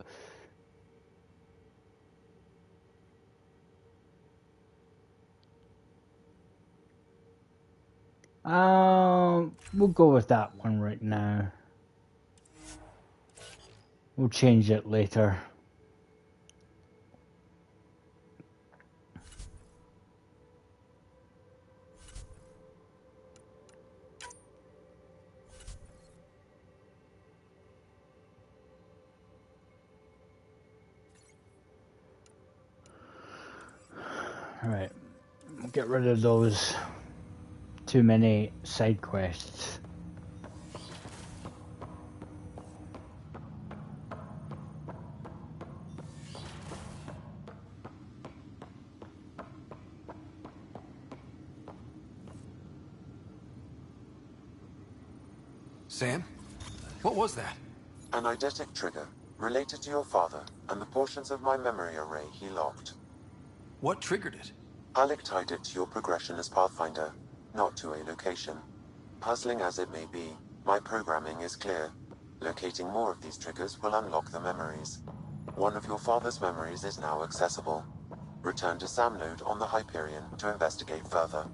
We'll go with that one right now. We'll change it later. Alright, we'll get rid of those too many side quests. Sam? What was that? An eidetic trigger, related to your father, and the portions of my memory array he locked. What triggered it? Alec tied it to your progression as Pathfinder, not to a location. Puzzling as it may be, my programming is clear. Locating more of these triggers will unlock the memories. One of your father's memories is now accessible. Return to Sam Node on the Hyperion to investigate further.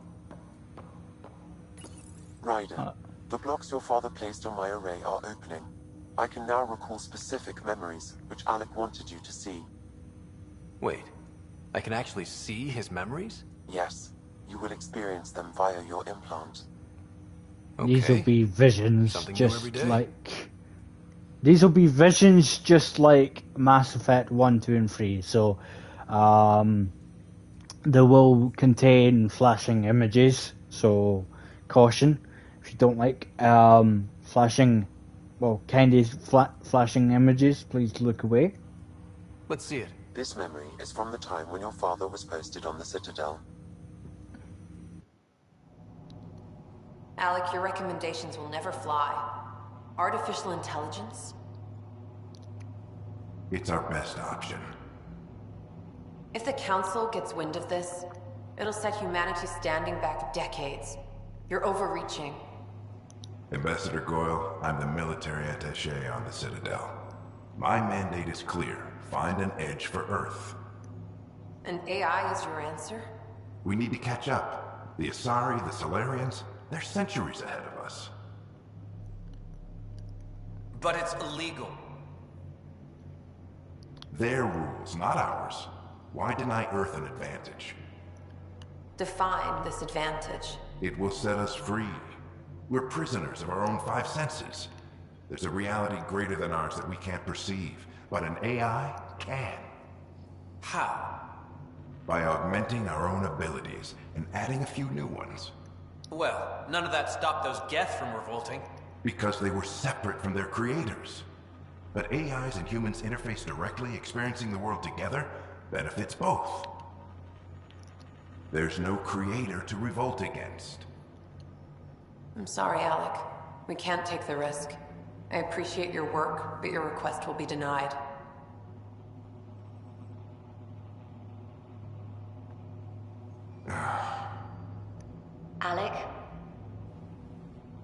Ryder, the blocks your father placed on my array are opening. I can now recall specific memories, which Alec wanted you to see. Wait, I can actually see his memories? Yes, you will experience them via your implant. Okay. These will be visions, Something new every just day. like... These will be visions just like Mass Effect 1, 2, and 3. So, they will contain flashing images, so caution. If you don't like flashing, well, flashing images, please look away. Let's see it. This memory is from the time when your father was posted on the Citadel. Alec, your recommendations will never fly. Artificial intelligence? It's our best option. If the Council gets wind of this, it'll set humanity standing back decades. You're overreaching. Ambassador Goyle, I'm the military attaché on the Citadel. My mandate is clear. Find an edge for Earth. And AI is your answer? We need to catch up. The Asari, the Solarians, they're centuries ahead of us. But it's illegal. Their rules, not ours. Why deny Earth an advantage? Define this advantage. It will set us free. We're prisoners of our own five senses. There's a reality greater than ours that we can't perceive, but an AI can. How? By augmenting our own abilities and adding a few new ones. Well, none of that stopped those Geth from revolting. Because they were separate from their creators. But AIs and humans interface directly, experiencing the world together, benefits both. There's no creator to revolt against. I'm sorry, Alec. We can't take the risk. I appreciate your work, but your request will be denied. Alec?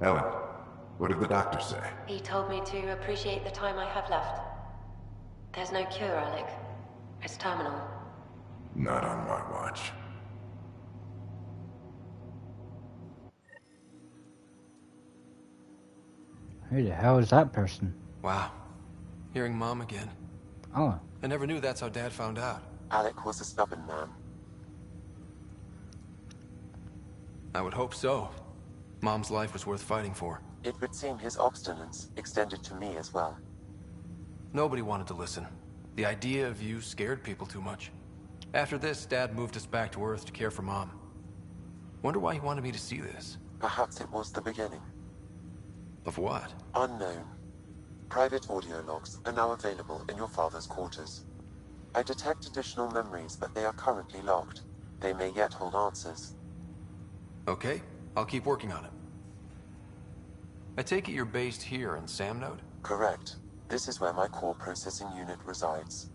Ellen, what did the doctor say? He told me to appreciate the time I have left. There's no cure, Alec. It's terminal. Not on my watch. Who the hell is that person? Wow. Hearing Mom again. Oh. I never knew that's how Dad found out. Alec was a stubborn man. I would hope so. Mom's life was worth fighting for. It would seem his obstinance extended to me as well. Nobody wanted to listen. The idea of you scared people too much. After this, Dad moved us back to Earth to care for Mom. Wonder why he wanted me to see this. Perhaps it was the beginning. Of what? Unknown. Private audio logs are now available in your father's quarters. I detect additional memories, but they are currently logged. They may yet hold answers. Okay, I'll keep working on it. I take it you're based here in Sam Node? Correct. This is where my core processing unit resides.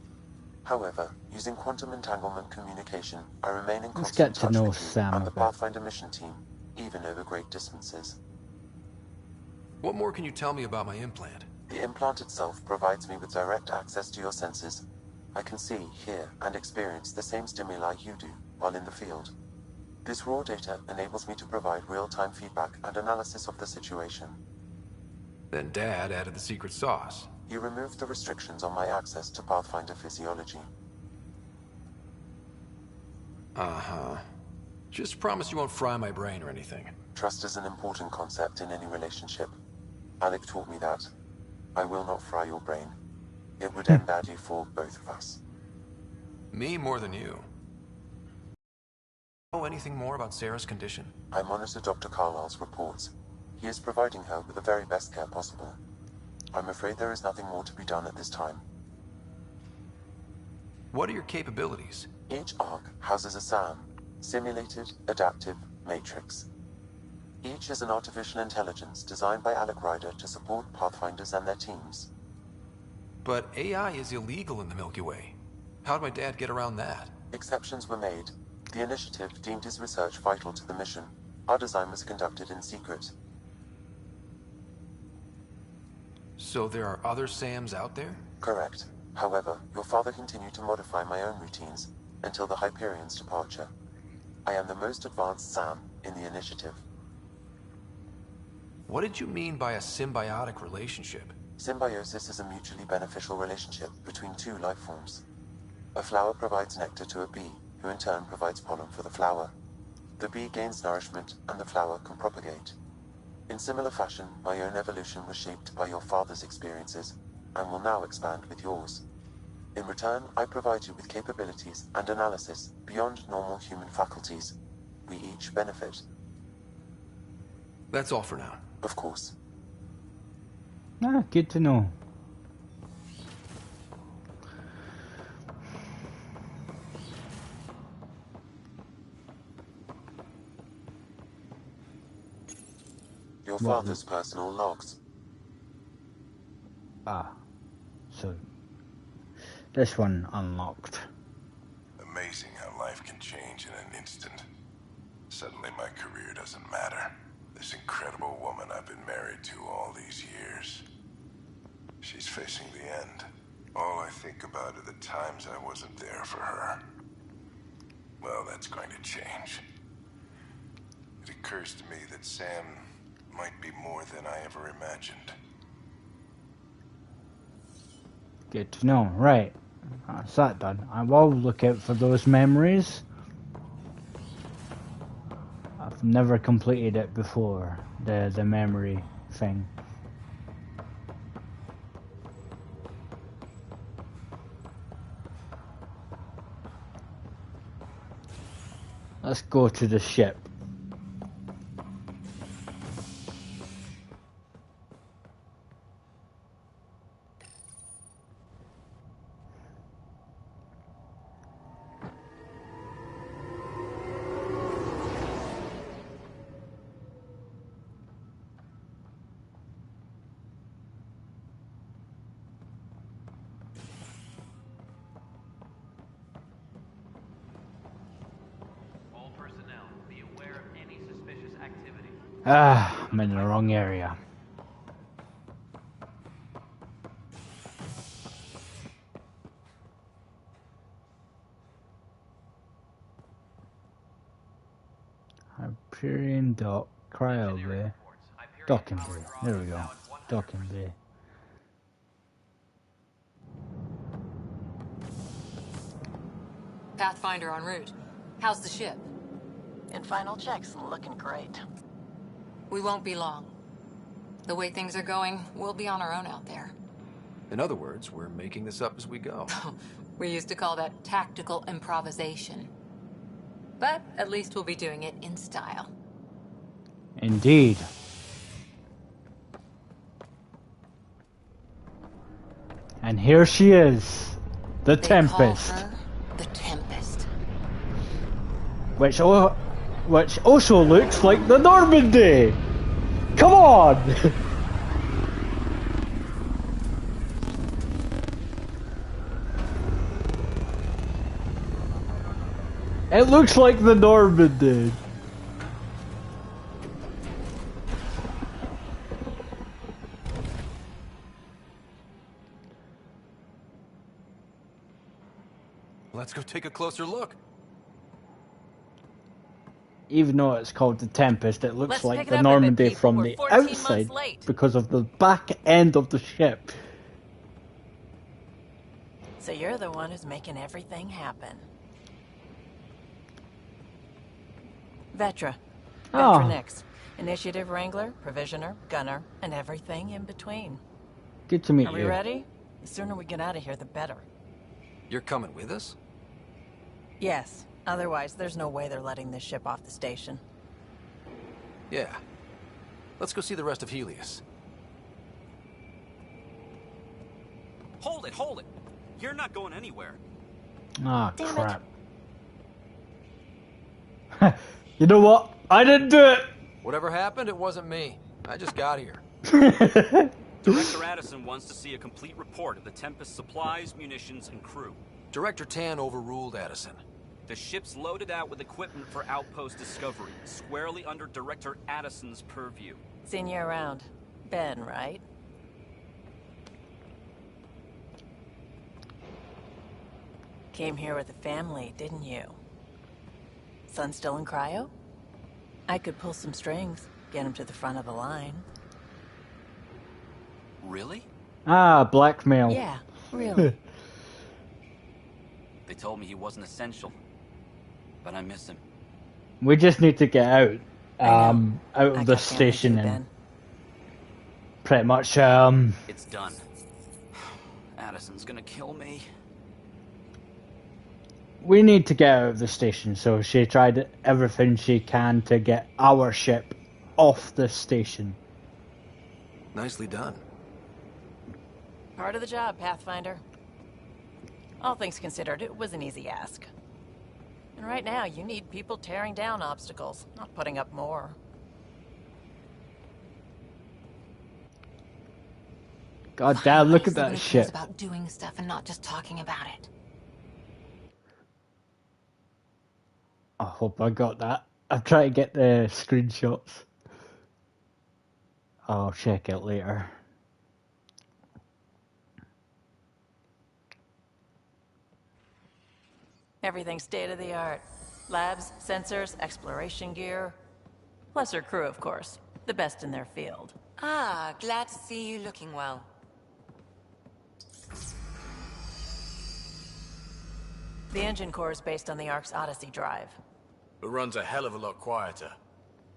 However, using quantum entanglement communication, I remain in Let's get constant to touch know with you Sam and a the bit. Pathfinder mission team, even over great distances. What more can you tell me about my implant? The implant itself provides me with direct access to your senses. I can see, hear, and experience the same stimuli you do while in the field. This raw data enables me to provide real-time feedback and analysis of the situation. Then Dad added the secret sauce. You removed the restrictions on my access to Pathfinder physiology. Uh-huh. Just promise you won't fry my brain or anything. Trust is an important concept in any relationship. Alec taught me that. I will not fry your brain. It would end badly for both of us. Me more than you. Know anything more about Sarah's condition? I monitor Dr. Carlisle's reports. He is providing her with the very best care possible. I'm afraid there is nothing more to be done at this time. What are your capabilities? Each arc houses a SAM, Simulated Adaptive Matrix. Each is an artificial intelligence designed by Alec Ryder to support Pathfinders and their teams. But AI is illegal in the Milky Way. How'd my dad get around that? Exceptions were made. The initiative deemed his research vital to the mission. Our design was conducted in secret. So there are other SAMs out there? Correct. However, your father continued to modify my own routines until the Hyperion's departure. I am the most advanced SAM in the initiative. What did you mean by a symbiotic relationship? Symbiosis is a mutually beneficial relationship between two life forms. A flower provides nectar to a bee, who in turn provides pollen for the flower. The bee gains nourishment, and the flower can propagate. In similar fashion, my own evolution was shaped by your father's experiences, and will now expand with yours. In return, I provide you with capabilities and analysis beyond normal human faculties. We each benefit. That's all for now. Of course. Ah, good to know. Your father's personal logs. Ah, so this one unlocked. Amazing how life can change in an instant. Suddenly my career doesn't matter. This incredible woman I've been married to all these years. She's facing the end. All I think about are the times I wasn't there for her. Well, that's going to change. It occurs to me that Sam might be more than I ever imagined. Good to know. Right, that's that done. I will look out for those memories. I Never completed it before, the memory thing. Let's go to the ship. Ah, I'm in the wrong area. Hyperion Dock, Cryo Bay, Docking Bay. There we go. Docking Bay. Pathfinder en route. How's the ship? In final checks, looking great. We won't be long. The way things are going, we'll be on our own out there. In other words, we're making this up as we go. We used to call that tactical improvisation. But at least we'll be doing it in style. Indeed. And here she is, the Tempest. Call her the Tempest. Which also looks like the Normandy. Come on! It looks like the Normandy. Let's go take a closer look. Even though it's called the Tempest, it looks Let's like pick it the up a bit, Normandy people. from We're the 14 months outside late. because of the back end of the ship. So you're the one who's making everything happen. Vetra. Oh. Vetra Nix. Initiative Wrangler, Provisioner, Gunner, and everything in between. Good to meet Are you. we ready? The sooner we get out of here, the better. You're coming with us? Yes. Otherwise, there's no way they're letting this ship off the station. Yeah. Let's go see the rest of Helios. Hold it, hold it! You're not going anywhere. Ah, crap. You know what? I didn't do it! Whatever happened, it wasn't me. I just got here. Director Addison wants to see a complete report of the Tempest's supplies, munitions, and crew. Director Tan overruled Addison. The ship's loaded out with equipment for outpost discovery, squarely under Director Addison's purview. Seen you around. Ben, right? Came here with a family, didn't you? Son still in cryo? I could pull some strings, get him to the front of the line. Really? Ah, blackmail. Yeah, really. They told me he wasn't essential, but I miss him. We just need to get out of the got station family too, and Ben. pretty much It's done. Addison's gonna kill me. we need to get out of the station, so she tried everything she can to get our ship off the station. Nicely done. Part of the job, Pathfinder. All things considered, it was an easy ask. And right now, you need people tearing down obstacles, not putting up more. God damn, look at Somebody that cares ship. about doing stuff and not just talking about it. I hope I got that. I'll try to get the screenshots. I'll check it later. Everything's state-of-the-art. Labs, sensors, exploration gear. Plus her crew, of course. The best in their field. Ah, glad to see you looking well. The engine core is based on the Ark's Odyssey drive. It runs a hell of a lot quieter.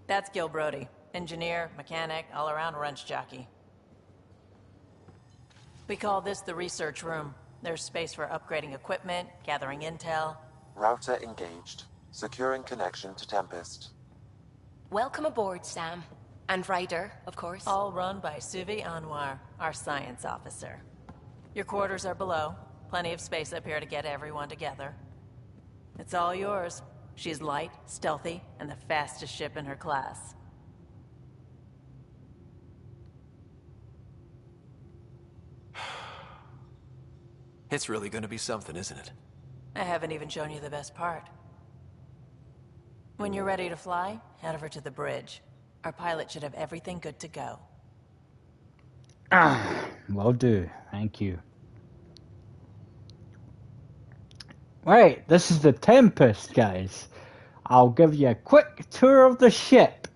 That's Gil Brody. Engineer, mechanic, all-around wrench jockey. We call this the research room. There's space for upgrading equipment, gathering intel. Router engaged. Securing connection to Tempest. Welcome aboard, Sam. And Ryder, of course. All run by Suvi Anwar, our science officer. Your quarters are below. Plenty of space up here to get everyone together. It's all yours. She's light, stealthy, and the fastest ship in her class. It's really gonna be something, isn't it? I haven't even shown you the best part. When you're ready to fly, head over to the bridge. Our pilot should have everything good to go. Will do. Thank you. Right, this is the Tempest, guys. I'll give you a quick tour of the ship.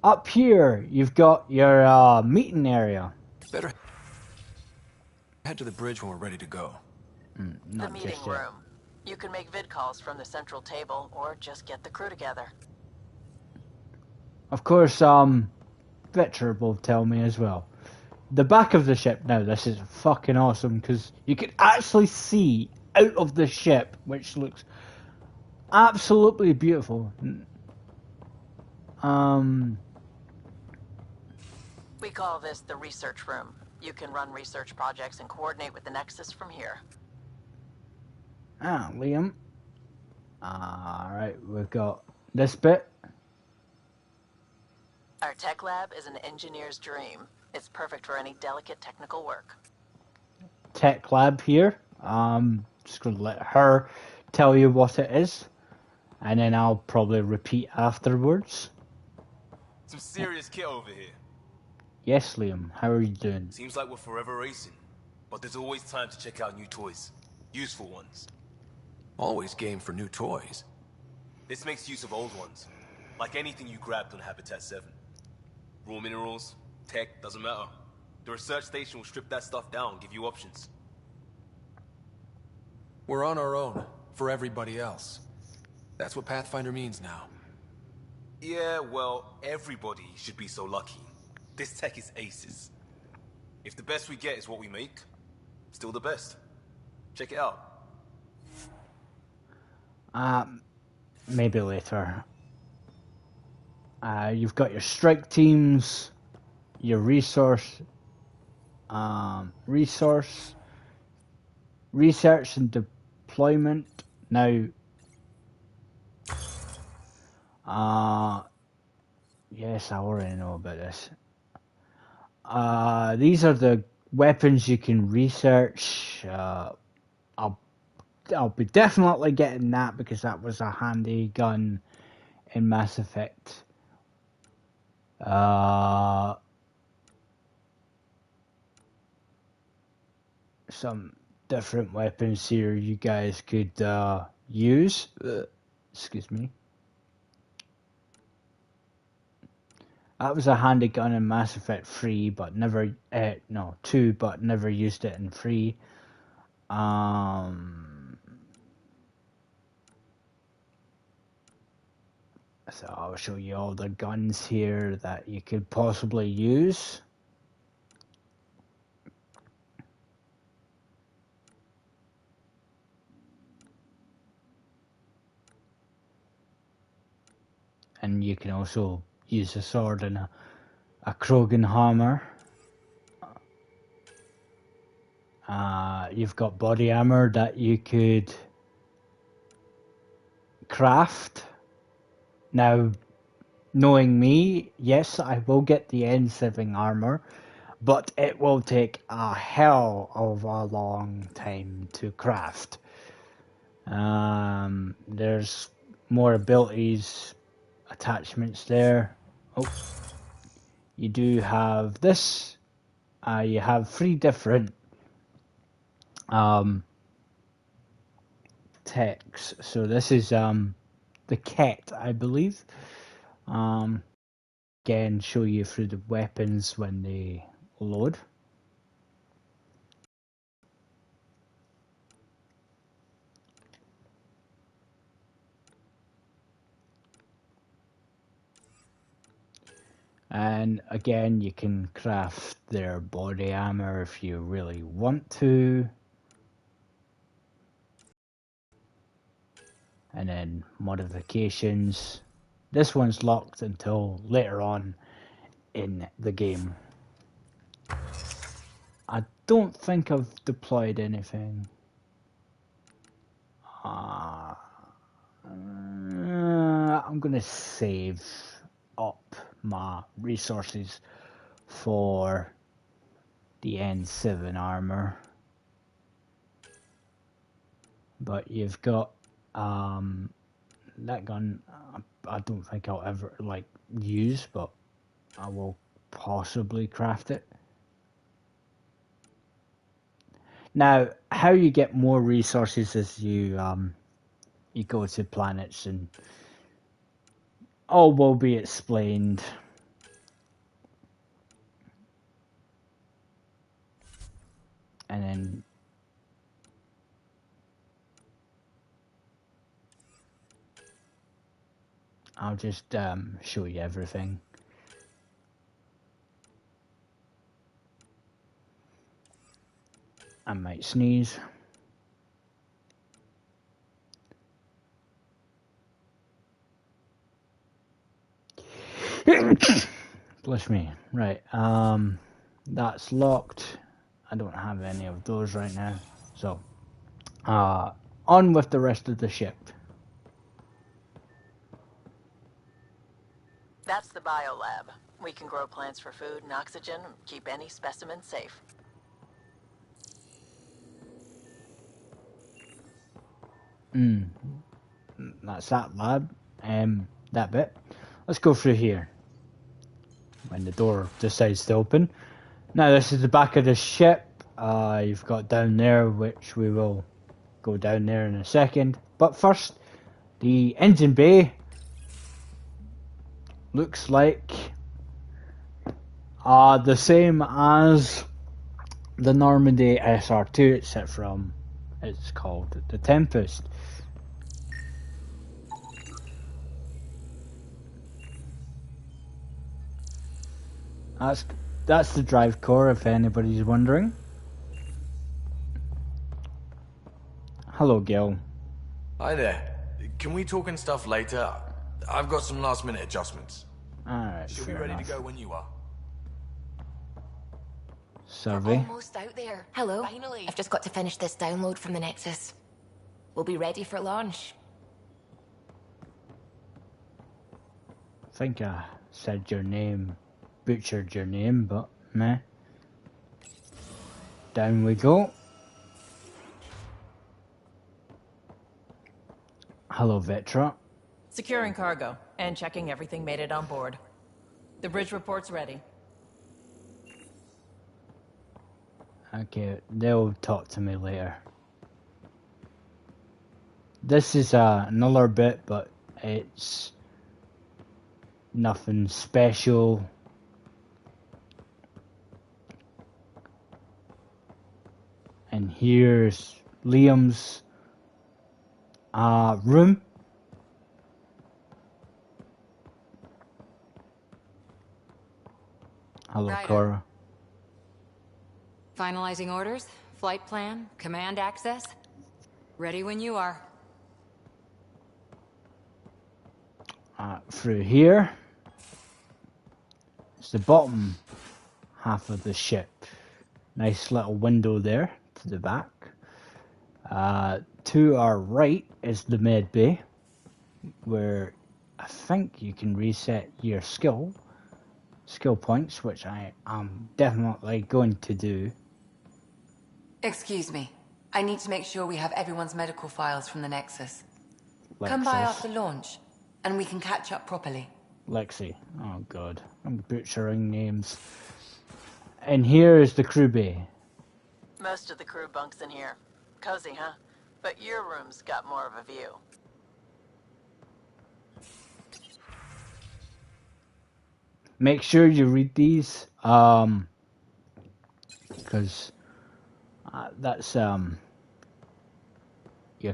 Up here, you've got your meeting area. Better head to the bridge when we're ready to go. The meeting room. You can make vid calls from the central table, or just get the crew together. Of course, Victor will tell me as well. The back of the ship, now this is fucking awesome, because you can actually see out of the ship, which looks absolutely beautiful. We call this the research room. You can run research projects and coordinate with the Nexus from here. Liam. Alright, we've got this bit. Our tech lab is an engineer's dream. It's perfect for any delicate technical work. Tech lab here. Just gonna let her tell you what it is, and then I'll probably repeat afterwards. Some serious kit over here. Yes, Liam. How are you doing? Seems like we're forever racing, but there's always time to check out new toys. Useful ones. Always game for new toys. This makes use of old ones. Like anything you grabbed on Habitat 7. Raw minerals, tech, doesn't matter. The research station will strip that stuff down, give you options. We're on our own, for everybody else. That's what Pathfinder means now. Yeah, well, everybody should be so lucky. This tech is aces. If the best we get is what we make, still the best. Check it out. Maybe later. You've got your strike teams, your research and deployment. Now, yes, I already know about this. These are the weapons you can research. I'll be definitely getting that because that was a handy gun in Mass Effect. Some different weapons here you guys could use. Excuse me. That was a handy gun in Mass Effect 3, but never 2, but never used it in 3. So I'll show you all the guns here that you could possibly use. And you can also use a sword and a Krogan hammer. You've got body armor that you could craft. Now, knowing me, yes, I will get the N7 armor, but it will take a hell of a long time to craft. There's more abilities, attachments there. Oh, you do have this. You have 3 different techs. So this is the Ket, I believe. Again, show you through the weapons when they load. And again, you can craft their body armor if you really want to. And then modifications. This one's locked until later on in the game. I don't think I've deployed anything. I'm gonna save up my resources for the N7 armor. But you've got that gun. I don't think I'll ever use, but I will possibly craft it. Now, how you get more resources is you go to planets, and all will be explained. And then I'll just show you everything. I might sneeze. Bless me. Right. That's locked. I don't have any of those right now. So, on with the rest of the ship. That's the biolab. We can grow plants for food and oxygen, keep any specimen safe. That's that lab. That bit. Let's go through here. When the door decides to open. Now this is the back of the ship. You've got down there, which we will go down there in a second. But first, the engine bay looks like the same as the Normandy SR2, except from it's called the Tempest. That's the drive core, if anybody's wondering. Hello, Gil. Hi there. Can we talk and stuff later? I've got some last minute adjustments. Alright, She'll be ready to go when you are. Survey. Almost out there. Hello. Finally. I've just got to finish this download from the Nexus. We'll be ready for launch. I think I said your name, butchered your name, but meh. Down we go. Hello, Vetra. Securing cargo and checking everything made it on board. The bridge report's ready. Okay, they'll talk to me later. This is another bit, but it's nothing special. And here's Liam's room. Hello, Ryder. Cora. Finalizing orders, flight plan, command access. Ready when you are. Through here. It's the bottom half of the ship. Nice little window there to the back. To our right is the med bay, where I think you can reset your skill points, which I am definitely going to do. Excuse me. I need to make sure we have everyone's medical files from the Nexus. Come Lexus. by after launch, and we can catch up properly. Lexi. Oh god, I'm butchering names. And here is the crew bay. Most of the crew bunks in here. Cozy, huh? But your room's got more of a view. Make sure you read these, because that's your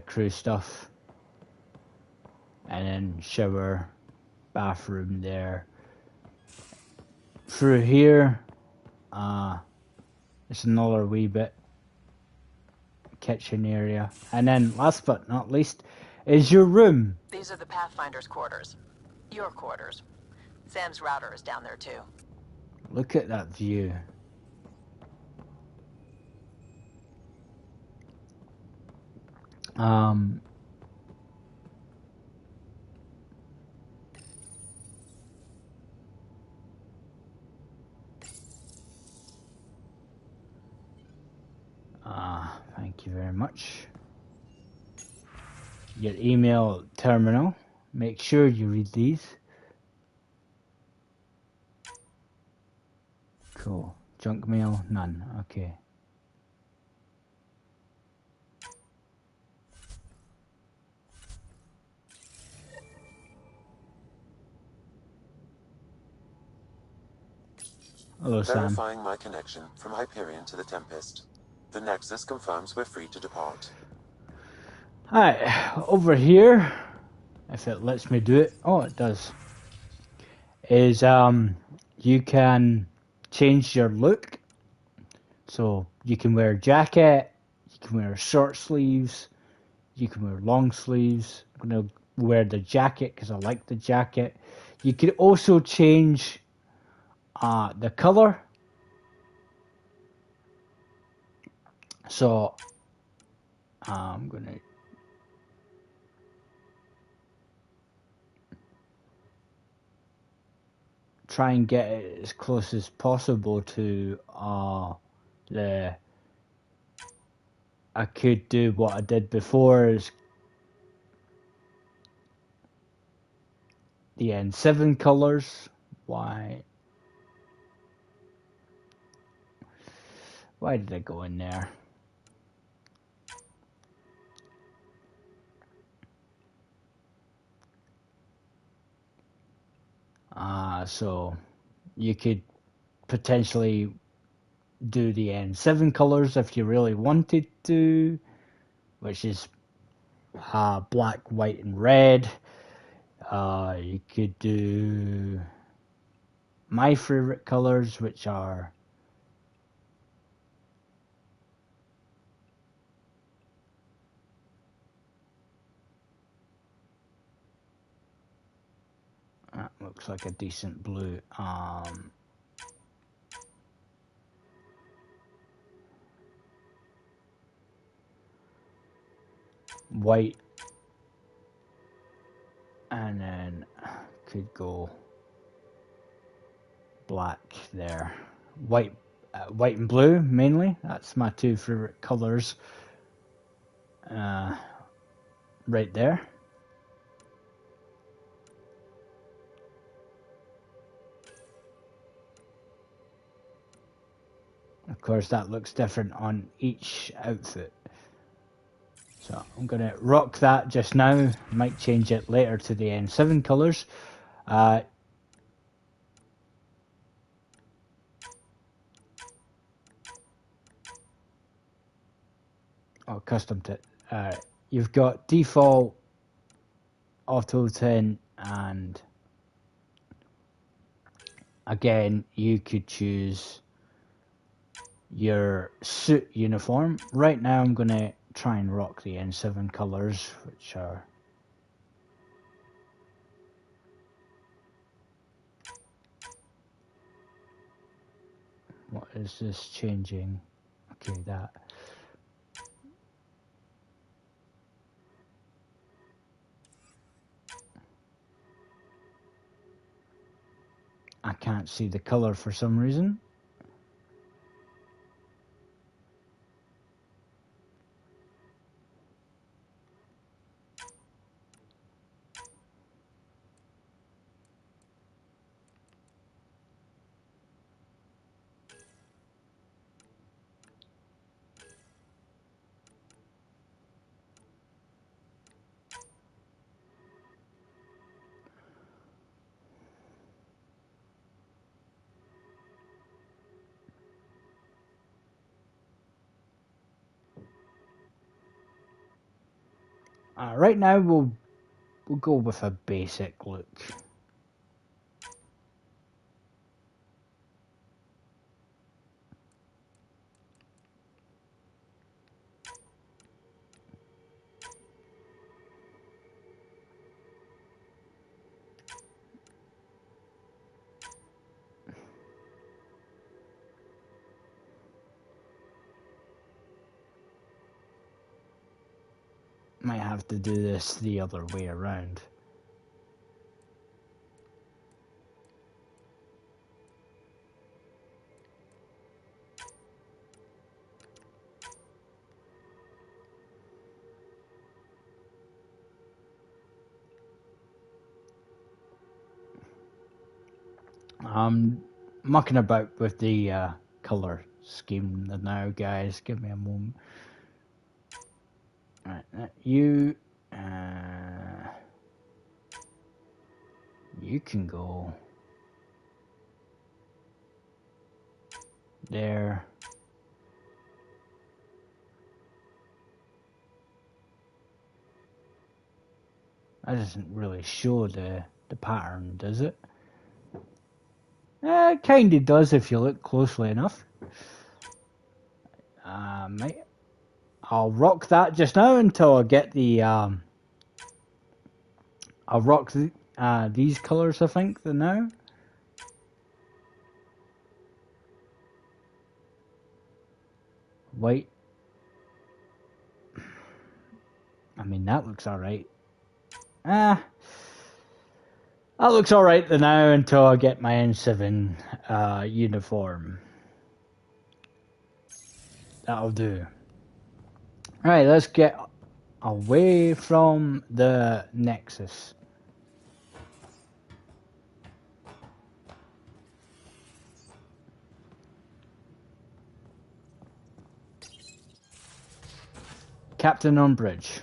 crew stuff. And then shower, bathroom there. through here. It's another wee bit kitchen area, and then last but not least is your room. These are the Pathfinders Quarters. Your quarters. Sam's router is down there too. Look at that view. Thank you very much. Your email terminal. Make sure you read these. Cool. Junk mail, none. Okay. Hello, Sam. Verifying my connection from Hyperion to the Tempest. The Nexus confirms we're free to depart. Hi, over here, if it lets me do it, oh it does, is you can change your look. So you can wear a jacket, you can wear short sleeves, you can wear long sleeves. I'm going to wear the jacket because I like the jacket. You can also change the color. So I'm going to try and get it as close as possible to I could do what I did before, is the N7 colors. Why did I go in there? So you could potentially do the N7 colors if you really wanted to, which is black, white, and red. You could do my favorite colors, which are that looks like a decent blue. White, and then could go black there. White and blue mainly. That's my two favorite colors. Right there. Of course, that looks different on each outfit. So I'm going to rock that just now. Might change it later to the N7 colors. Custom to you've got default, auto tint, and again you could choose your suit uniform. Right now I'm going to try and rock the N7 colors, which are what is this changing? Okay, that. I can't see the color for some reason. Right now we'll go with a basic look. Might have to do this the other way around. I'm mucking about with the color scheme now, guys. Give me a moment. Right, you can go there. That doesn't really show the pattern, does it? It kinda does if you look closely enough. Mate, I'll rock that just now until I get the I'll rock these colors, I think, now. White. I mean, that looks alright. That looks alright now until I get my N7 uniform. That'll do. Alright, let's get away from the Nexus. Captain on bridge.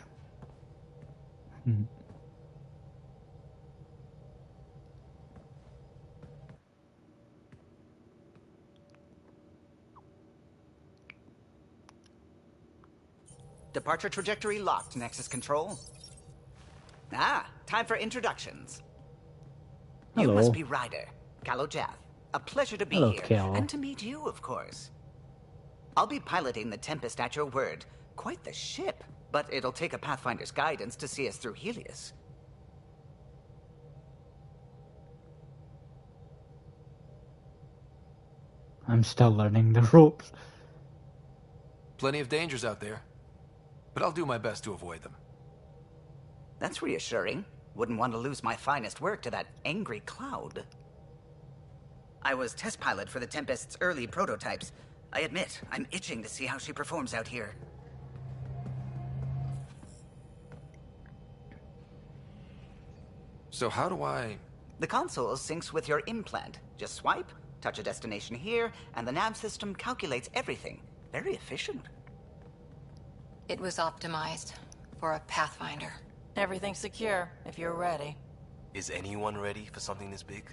Departure trajectory locked, Nexus Control. Ah, time for introductions. Hello. You must be Ryder, Callow Jath. A pleasure to be Hello, here. Callow. And to meet you, of course. I'll be piloting the Tempest at your word. Quite the ship, but it'll take a Pathfinder's guidance to see us through Helios. I'm still learning the ropes. Plenty of dangers out there, but I'll do my best to avoid them. That's reassuring. Wouldn't want to lose my finest work to that angry cloud. I was test pilot for the Tempest's early prototypes. I admit, I'm itching to see how she performs out here. So how do I... The console syncs with your implant. Just swipe, touch a destination here, and the nav system calculates everything. Very efficient. It was optimized for a Pathfinder. Everything's secure, if you're ready. Is anyone ready for something this big?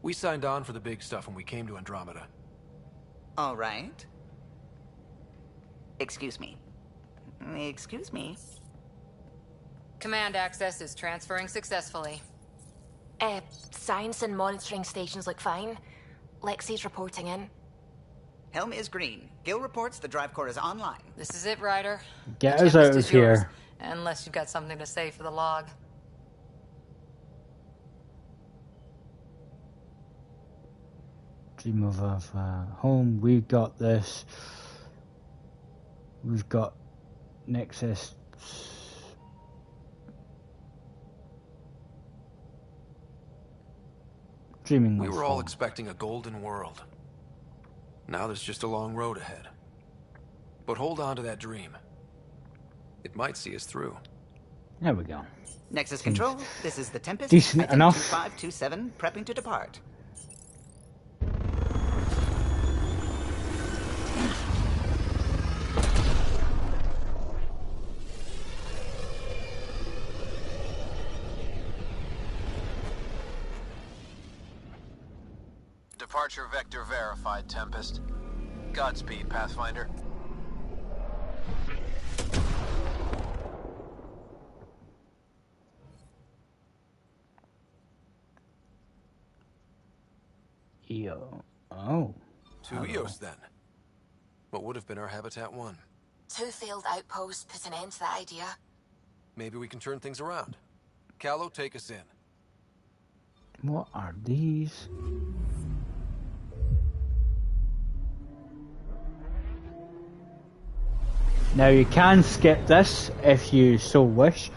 We signed on for the big stuff when we came to Andromeda. All right. Excuse me. Excuse me. Command access is transferring successfully. Science and monitoring stations look fine. Lexi's reporting in. Helm is green. Gil reports the drive core is online. This is it, Ryder. Get The us out Tempest of is yours, here. unless you've got something to say for the log. Dream of home. We've got this. We've got Nexus. Dreaming We of were all home. expecting a golden world. Now there's just a long road ahead. But hold on to that dream. It might see us through. There we go. Nexus Control, this is the Tempest. Decent Item enough. 2527, prepping to depart. Departure vector verified, Tempest. Godspeed, Pathfinder. Yo. Oh. To Eos, then. What would have been our Habitat 1? 2 failed outposts put an end to that idea. Maybe we can turn things around. Callow, take us in. What are these? Now you can skip this if you so wish,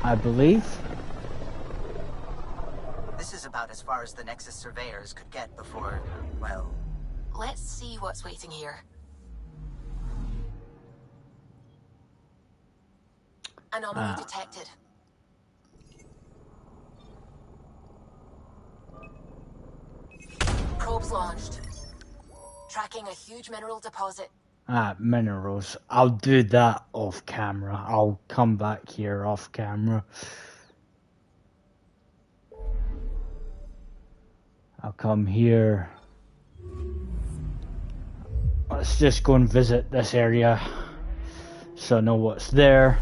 I believe. This is about as far as the Nexus surveyors could get before, well... Let's see what's waiting here. Anomaly detected. Probes launched. Tracking a huge mineral deposit. Minerals. I'll do that off camera. I'll come back here off camera. I'll come here. Let's just go and visit this area so I know what's there.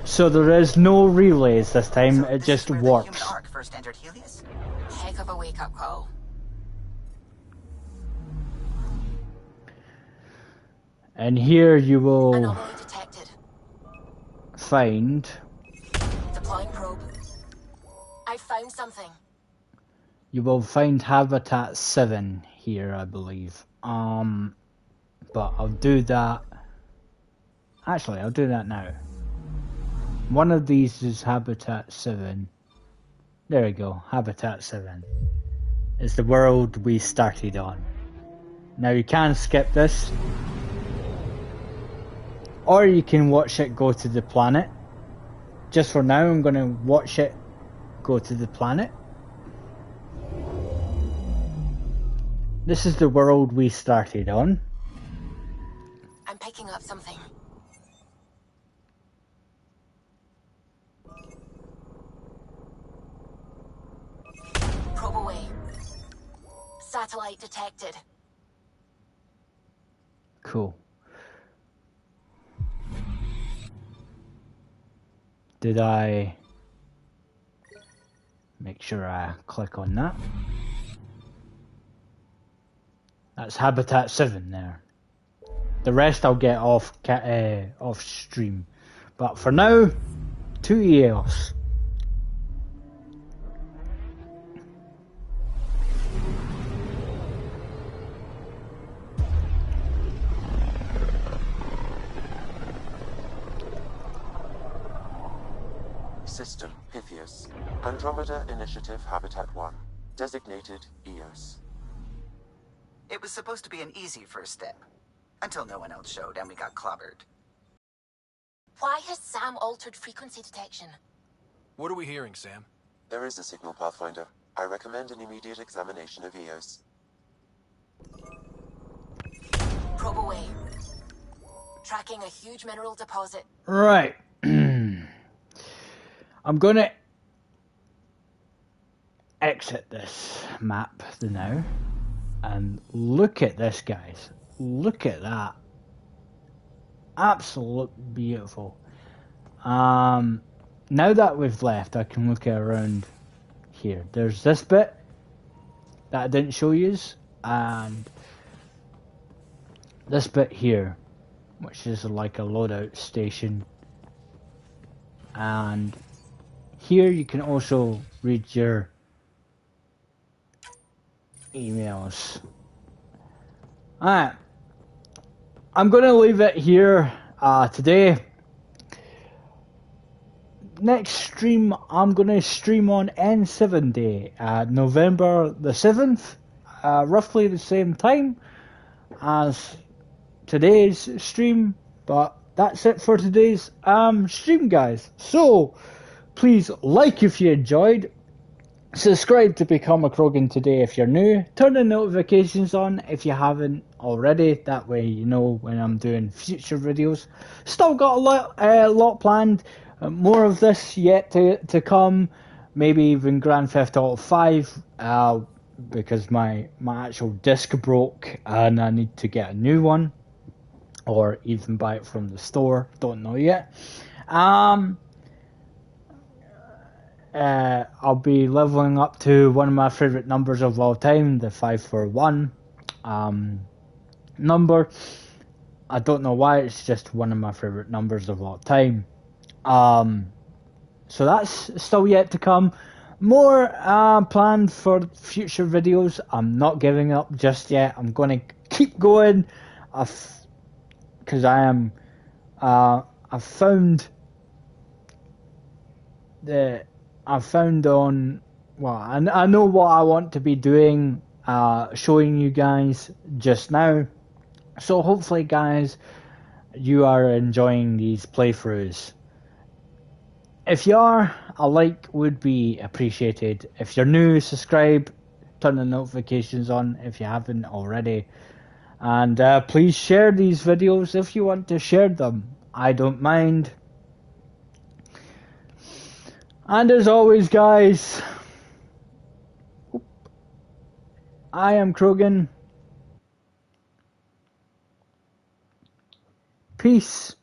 So there is no relays this time, it just warps. First entered Helios? Heck of a wake-up call. And here you will Anomaly detected. Find. Deploying probe. I found something. You will find Habitat 7 here, I believe. But I'll do that. Actually, I'll do that now. One of these is Habitat 7. There we go, Habitat 7. It's the world we started on. Now you can skip this. Or you can watch it go to the planet. Just for now, I'm going to watch it go to the planet. This is the world we started on. I'm picking up something. Probe away. Satellite detected. Cool. Did I make sure I click on that? That's Habitat 7 there. The rest I'll get off stream. But for now, 2 EOS. System Pythias. Andromeda Initiative Habitat 1. Designated EOS. It was supposed to be an easy first step. Until no one else showed and we got clobbered. Why has Sam altered frequency detection? What are we hearing, Sam? There is a signal, Pathfinder. I recommend an immediate examination of EOS. Probe away. Tracking a huge mineral deposit. Right. I'm gonna exit this map now. And look at this, guys. Look at that. Absolute beautiful. Now that we've left, I can look around here. There's this bit that I didn't show you, and this bit here, which is like a loadout station. And here you can also read your emails. Alright, I'm going to leave it here today. Next stream, I'm going to stream on N7 Day, November the 7th, roughly the same time as today's stream, but that's it for today's stream, guys. So, please like if you enjoyed. Subscribe to become a Krogan today if you're new. Turn the notifications on if you haven't already. That way you know when I'm doing future videos. Still got a lot planned. More of this yet to come. Maybe even Grand Theft Auto 5. Because my actual disc broke and I need to get a new one. Or even buy it from the store. Don't know yet. I'll be leveling up to one of my favourite numbers of all time, the 541 number. I don't know why, it's just one of my favourite numbers of all time. So that's still yet to come. More planned for future videos. I'm not giving up just yet. I'm going to keep going. Because I've found on, well, I know what I want to be doing, showing you guys just now. So hopefully, guys, you are enjoying these playthroughs. If you are, a like would be appreciated. If you're new, subscribe, turn the notifications on if you haven't already. And please share these videos if you want to share them. I don't mind. And as always, guys, I am Krogan. Peace.